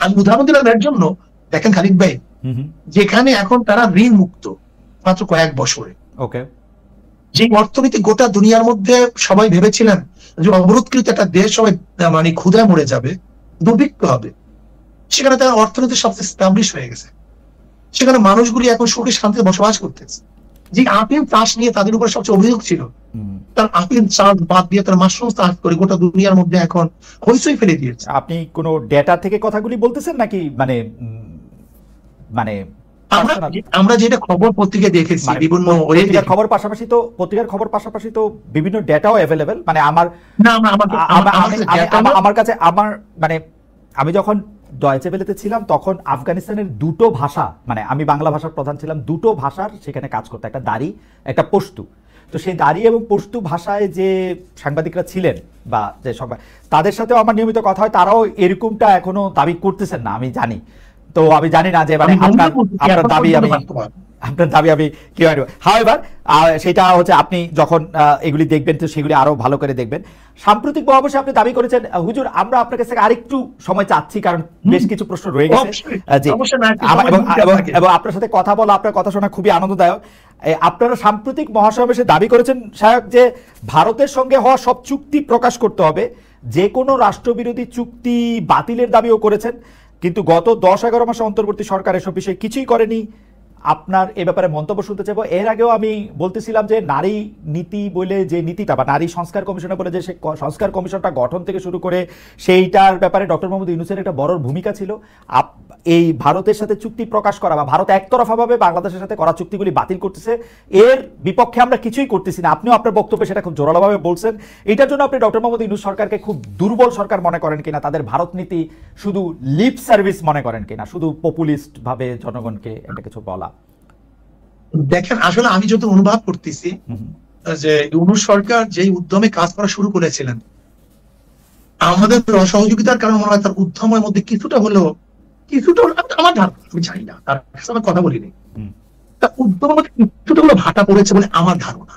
আমি উদাহরণ দিলাম এর জন্য, দেখেন খালিদ ভাই, যেখানে এখন তারা ঋণ মুক্ত মাত্র কয়েক বছরে, ওকে, যে অর্থনীতি গোটা দুনিয়ার মধ্যে সবাই ভেবেছিলেন যে অবরোধকৃত একটা দেশ সবাই মানে ক্ষুধায় মরে যাবে, দুর্ভিক্ষ হবে, সেখানে তার অর্থনীতি সবচেয়ে এস্টাবলিশ হয়ে গেছে। সেখানে মানুষগুলি এখন সুখে শান্তিতে বসবাস করতেছে। যে আফিম চাষ নিয়ে তাদের উপরে সবচেয়ে অভিযোগ ছিল, তার আফিম চাষ বাদ দিয়ে তার মাশরুম চাষ করে গোটা দুনিয়ার মধ্যে এখন হইচই ফেলে দিয়েছে। আপনি কোন ডেটা থেকে কথাগুলি বলতেছেন নাকি মানে মানে আমরা যেটা খবর পত্রিকায় দেখেছি, বিভিন্ন পত্রিকার খবর পাশাপাশি তো বিভিন্ন ডেটাও অ্যাভেলেবেল। মানে আমার কাছে মানে আমি যখন ডয়েচে ভেলেতে ছিলাম তখন আফগানিস্তানের 2টো ভাষা, মানে আমি বাংলা ভাষার প্রধান ছিলাম, 2টো ভাষার সেখানে কাজ করতে, একটা দারি একটা পশতু। তো সেই দাঁড়িয়ে এবং পশতু ভাষায় যে সাংবাদিকরা ছিলেন বা যে তাদের সাথেও আমার নিয়মিত কথা হয়, তারাও এরকমটা এখনো দাবি করতেছেন না, আমি জানি। তো আমি জানি না যে মানে আপনার দাবি আমি কি হয়। হাওয়েভার সেটা হচ্ছে আপনি যখন এগুলি দেখবেন তো সেগুলি আরো ভালো করে দেখবেন। সাম্প্রতিক অবশ্যই আপনি দাবি করেছেন হুজুর আমরা আপনার কাছ থেকে আরেকটু সময় চাচ্ছি, কারণ বেশ কিছু প্রশ্ন রয়ে গেছে এবং আপনার সাথে কথা বলা, আপনার কথা শোনা খুবই আনন্দদায়ক। আপনারা সাম্প্রতিক মহাসমাবেশে দাবি করেছেন শায়ক যে ভারতের সঙ্গে হওয়া সব চুক্তি প্রকাশ করতে হবে, যে কোনো রাষ্ট্রবিরোধী চুক্তি বাতিলের দাবিও করেছেন, কিন্তু গত 10-11 মাসে অন্তর্বর্তী সরকার এসব বিষয়ে কিছুই করেনি। আপনার এ ব্যাপারে মন্তব্য শুনতে চাইবো। এর আগেও আমি বলতেছিলাম যে নারী নীতি বলে যে নীতিটা বা নারী সংস্কার কমিশনে বলে যে সংস্কার কমিশনটা গঠন থেকে শুরু করে সেইটার ব্যাপারে ডক্টর মোহাম্মদ ইউনূসের একটা বড় ভূমিকা ছিল। এই ভারতের সাথে চুক্তি প্রকাশ করা বা ভারত একতরফাভাবে বাংলাদেশের সাথে করা চুক্তিগুলি বাতিল করতেছে, এর বিপক্ষে আমরা কিছুই করতেছি না। আপনিও আপনার বক্তব্যে সেটা খুব জোরালোভাবে বলছেন। এটার জন্য আপনি ডক্টর মোহাম্মদ ইউনূস সরকারকে খুব দুর্বল সরকার মনে করেন কিনা, তাদের ভারত নীতি শুধু লিপ সার্ভিস মনে করেন কিনা, শুধু পপুলিস্ট ভাবে জনগণকে একটা কিছু বলা? দেখেন, আসলে আমি যত অনুভব করতেছি যে ইউনূস সরকার যেই উদ্যমে কাজ করা শুরু করেছিলেন, আমাদের সহযোগিতার কারণে মনে হয় তার উদ্যমের মধ্যে কিছুটা আমার ধারণা, আমি জানি না, তার সাথে কথা বলিনি, তার উদ্যমের মধ্যে কিছুটা হলো ভাটা পড়েছে বলে আমার ধারণা।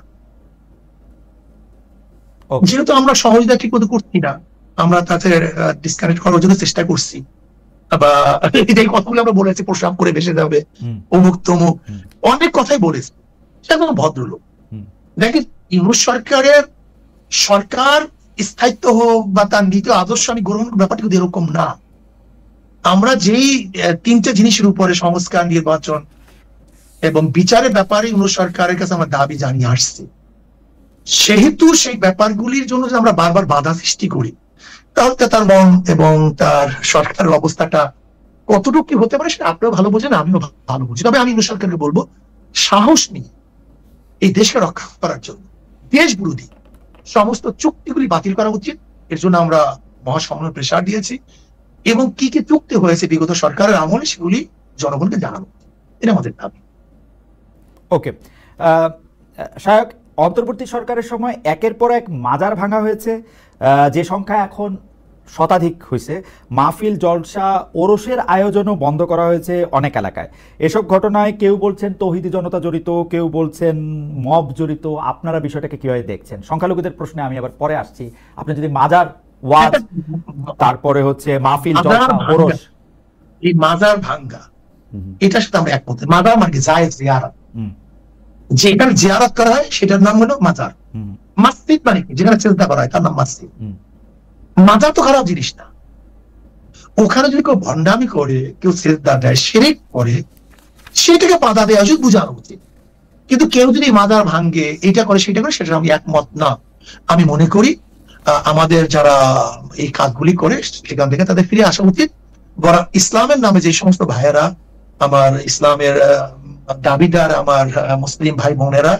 যেহেতু আমরা সহযোগিতা ঠিক মতো করছি না, আমরা তাদের ডিসকানেক্ট করার জন্য চেষ্টা করছি, বা এই কথাগুলো আমরা বলেছি প্রস্রাব করে ভেসে যাবে, অমুক তমুক অনেক কথাই বলেছি, সেটা কোনো ভদ্রলোক। দেখেন, ইউনূস সরকারের সরকার স্থায়িত্ব হোক বা তার নীতি আদর্শ আমি গ্রহণ ব্যাপারটি কিন্তু এরকম না। আমরা যেই 3টে জিনিসের উপরে সংস্কার, নির্বাচন এবং বিচারের ব্যাপারে ইউনূস সরকারের কাছে আমরা দাবি জানিয়ে আসছি, সেহেতু সেই ব্যাপারগুলির জন্য যে আমরা বারবার বাধা সৃষ্টি করি, তাহলে তার মন এবং তার সরকারের অবস্থাটা কতটুকু কি হতে পারে সেটা আপনিও ভালো বোঝেন, আমিও ভালো বুঝি। তবে আমি ইউনূস সরকারকে বলবো, সাহস নিয়ে এই দেশকে রক্ষা করার জন্য দেশ বিরোধী সমস্ত চুক্তিগুলি বাতিল করা উচিত। এর জন্য আমরা মহাসম্মেলনে প্রেসার দিয়েছি এবং কি কি চুক্তি হয়েছে বিগত সরকারের আমলে সেগুলি জনগণকে জানানো, এটা আমাদের দাবি। ওকে শায়ক, অন্তর্বর্তী সরকারের সময় একের পর এক মাজার ভাঙা হয়েছে, যে সংখ্যা এখন শতাধিক হয়েছে। মাহফিল, জলসা, ওরসের আয়োজনও বন্ধ করা হয়েছে অনেক এলাকায়। এসব ঘটনায় কেউ বলছেন তৌহিদি জনতা জড়িত, কেউ বলছেন মব জড়িত। আপনারা বিষয়টাকে কিভাবে দেখছেন? সংখ্যালঘুদের প্রশ্নে আমি আবার পরে আসছি। আপনি যদি মাজার, ওয়াজ, তারপরে হচ্ছে মাহফিল, জলসা, ওরস, এই মাজার ভাঙ্গা, এটার সাথে আমরা একমত। মাজার মানে জায়েজ জিয়ারত, যেখানে জিয়ারত করা হয় সেটার নাম হলো মাজার। মসজিদ মানে কি? যেখানে চিন্তা করা হয় তার নাম মসজিদ। মাজার তো খারাপ জিনিস না। ওখানে যদি কেউ ভণ্ডামি করে, কেউ সিজদা দেয়, শিরক করে, সেটাকে বাধা দেওয়া উচিত, বোঝানো উচিত। কিন্তু কেউ যদি মাজার ভাঙ্গে, এটা করে সেটা করে, সেটা আমি একমত না। আমি মনে করি আমাদের যারা এই কাজগুলি করে সেখান থেকে তাদের ফিরে আসা উচিত। বরং ইসলামের নামে যে সমস্ত ভাইয়েরা, আমার ইসলামের দাবিদার আমার মুসলিম ভাই বোনেরা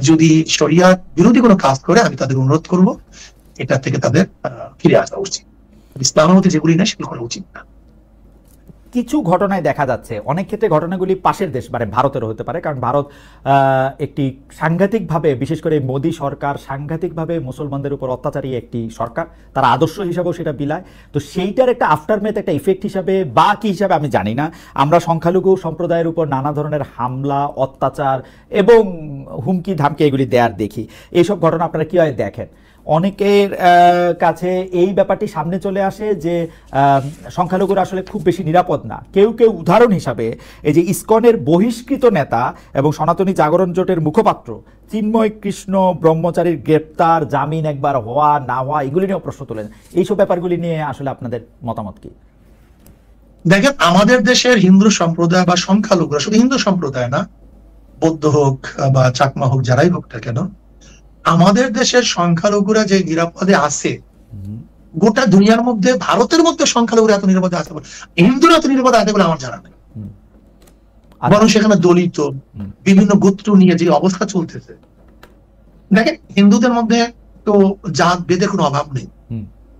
যদি শরিয়াত বিরোধী কোনো কাজ করে, আমি তাদের অনুরোধ করব এটা থেকে তাদের ফিরে আসা উচিত। ইসলামের মধ্যে যেগুলি না সেগুলো করা উচিত না। কিছু ঘটনায় দেখা যাচ্ছে, অনেক ক্ষেত্রে ঘটনাগুলি পাশের দেশ মানে ভারতেরও হতে পারে, কারণ ভারত একটি সাংঘাতিকভাবে, বিশেষ করে মোদী সরকার সাংঘাতিকভাবে মুসলমানদের উপর অত্যাচারী একটি সরকার, তার আদর্শ হিসাবেও সেটা বিলায়। তো সেইটার একটা আফটারমেথ, একটা ইফেক্ট হিসাবে বা কি হিসাবে আমি জানি না, আমরা সংখ্যালঘু সম্প্রদায়ের উপর নানা ধরনের হামলা, অত্যাচার এবং হুমকি ধামকি এগুলি দেয়ার দেখি। এইসব ঘটনা আপনারা কীভাবে দেখেন? অনেকের কাছে এই ব্যাপারটি সামনে চলে আসে যে সংখ্যালঘুরা আসলে খুব বেশি নিরাপদ না। কেউ কেউ উদাহরণ হিসাবে এই যে ইসকনের বহিষ্কৃত নেতা এবং সনাতনী জাগরণ জোটের মুখপাত্র চিন্ময় কৃষ্ণ ব্রহ্মচারীর গ্রেপ্তার, জামিন একবার হওয়া না হওয়া, এগুলি নিয়েও প্রশ্ন তোলেন। এইসব ব্যাপারগুলি নিয়ে আসলে আপনাদের মতামত কি? দেখেন, আমাদের দেশের হিন্দু সম্প্রদায় বা সংখ্যালঘুরা, শুধু হিন্দু সম্প্রদায় না, বৌদ্ধ হোক বা চাকমা হোক, যারাই হোক না কেন, আমাদের দেশের সংখ্যালঘুরা যে নিরাপদে আছে, গোটা দুনিয়ার মধ্যে, ভারতের মধ্যে সংখ্যালঘুরা এত নিরাপদে আছে, হিন্দুরা এত নিরাপদে আছে বলে আমার জানা নেই। বরং সেখানে দলিত বিভিন্ন গোত্র নিয়ে যে অবস্থা চলতেছে, দেখেন হিন্দুদের মধ্যে তো জাত বেদের কোনো অভাব নেই,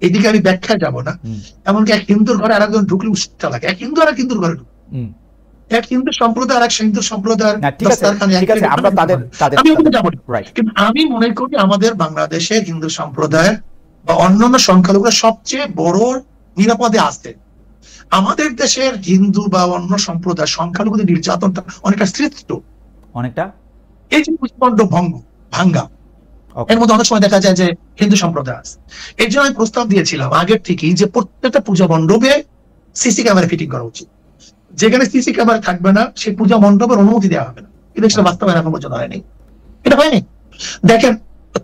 এদিকে আমি ব্যাখ্যায় যাব না। এমনকি এক হিন্দুর ঘরে আর একজন ঢুকলে উষ্টা লাগে, এক হিন্দু আর এক হিন্দুর ঘরে ঢুকে, এক হিন্দু সম্প্রদায় আর এক হিন্দু সম্প্রদায়ের না, ঠিক আছে, দস্তারখানে ঠিক আছে, আমরা আমি ওখানে যাবো না। রাইট। কিন্তু আমি মনে করি আমাদের বাংলাদেশের হিন্দু সম্প্রদায় বা অন্যান্য সংখ্যালঘুরা সবচেয়ে বড় নিরাপদে আছে। আমাদের দেশের হিন্দু বা অন্য সম্প্রদায় সংখ্যালঘুদের নির্যাতনটা অনেকটা সৃষ্ট, অনেকটা এই যে পুষ্পমণ্ডপ ভাঙ্গা, এর মধ্যে অনেক সময় দেখা যায় যে হিন্দু সম্প্রদায় আছে। এর জন্য আমি প্রস্তাব দিয়েছিলাম আগের থেকেই যে প্রত্যেকটা পূজা মণ্ডপে সিসি ক্যামেরা ফিটিং করা উচিত। যেখানে সিসি ক্যামেরা থাকবে না সেই পূজা মণ্ডপের অনুমতি দেওয়া হবে না। কিন্তু সেটা বাস্তবায়ন এখন পর্যন্ত হয়নি। এটা হয়নি। দেখেন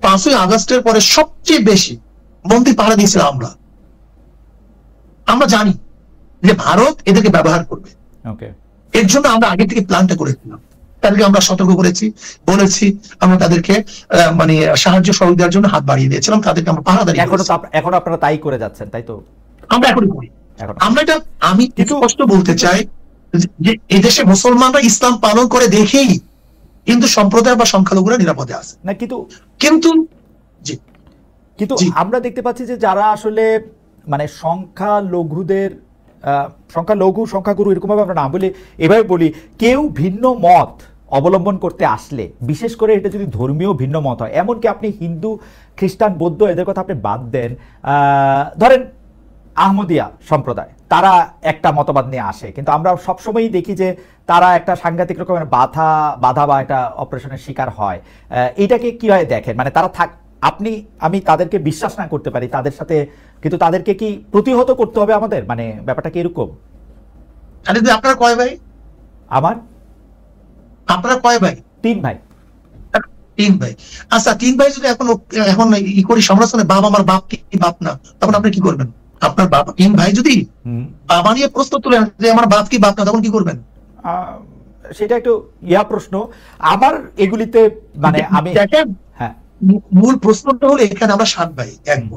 5ই আগস্টের পরে সবচেয়ে বেশি মন্দির পাহারা দিয়েছিলাম আমরা জানি যে ভারত এদেরকে ব্যবহার করবে। এর জন্য আমরা আগে থেকে প্ল্যানটা করেছিলাম, তাদেরকে আমরা সতর্ক করেছি, বলেছি, আমরা তাদেরকে মানে সাহায্য সহযোগিতার জন্য হাত বাড়িয়ে দিয়েছিলাম, তাদেরকে আমরা পাহারাদারি। এখন আপনারা তাই করে যাচ্ছেন, তাই তো? আমরা এখনই করি। আমরা এটা আমি স্পষ্ট বলতে চাই যে এদেশে মুসলমানরা ইসলাম পালন করে দেখেই হিন্দু সম্প্রদায় বা সংখ্যালঘুরা নিরাপদে আছে না। কিন্তু কিন্তু আমরা দেখতে পাচ্ছি যে যারা আসলে মানে সংখ্যাগুরু এরকম ভাবে আমরা না বলি, এভাবে বলি, কেউ ভিন্ন মত অবলম্বন করতে আসলে, বিশেষ করে এটা যদি ধর্মীয় ভিন্ন মত হয়, এমনকি আপনি হিন্দু, খ্রিস্টান, বৌদ্ধ এদের কথা আপনি বাদ দেন, ধরেন আহমদিয়া সম্প্রদায়, তারা একটা মতবাদ নিয়ে আসে, কিন্তু আমরা সবসময়ই দেখি যে তারা একটা সাংঘাতিক রকমের বাধা বা একটা অপারেশনের শিকার হয়। এটাকে কিভাবে দেখেন? মানে তারা আমি তাদেরকে বিশ্বাস না করতে পারি তাদের সাথে, কিন্তু তাদেরকে কি প্রতিহত করতে হবে আমাদের? মানে ব্যাপারটা কি এরকম? আপনারা কয় ভাই? আপনারা কয় ভাই? 3 ভাই। 3 ভাই। আচ্ছা, 3 ভাই যদি এখন ই করি সমালোচনা, বাবা আমার বাপ কি বাপ না, তখন আপনি কি করবেন? আপনার বাবা 3 ভাই যদি বাবা নিয়ে প্রশ্ন তুলেন যে আমার বাপ কি বাপ না, তখন কি করবেন? সেটা একটু প্রশ্ন আমার এগুলিতে, মানে আমি দেখেন, মূল প্রশ্নটা হলো এখানে আমরা 7 ভাই, এক বোন।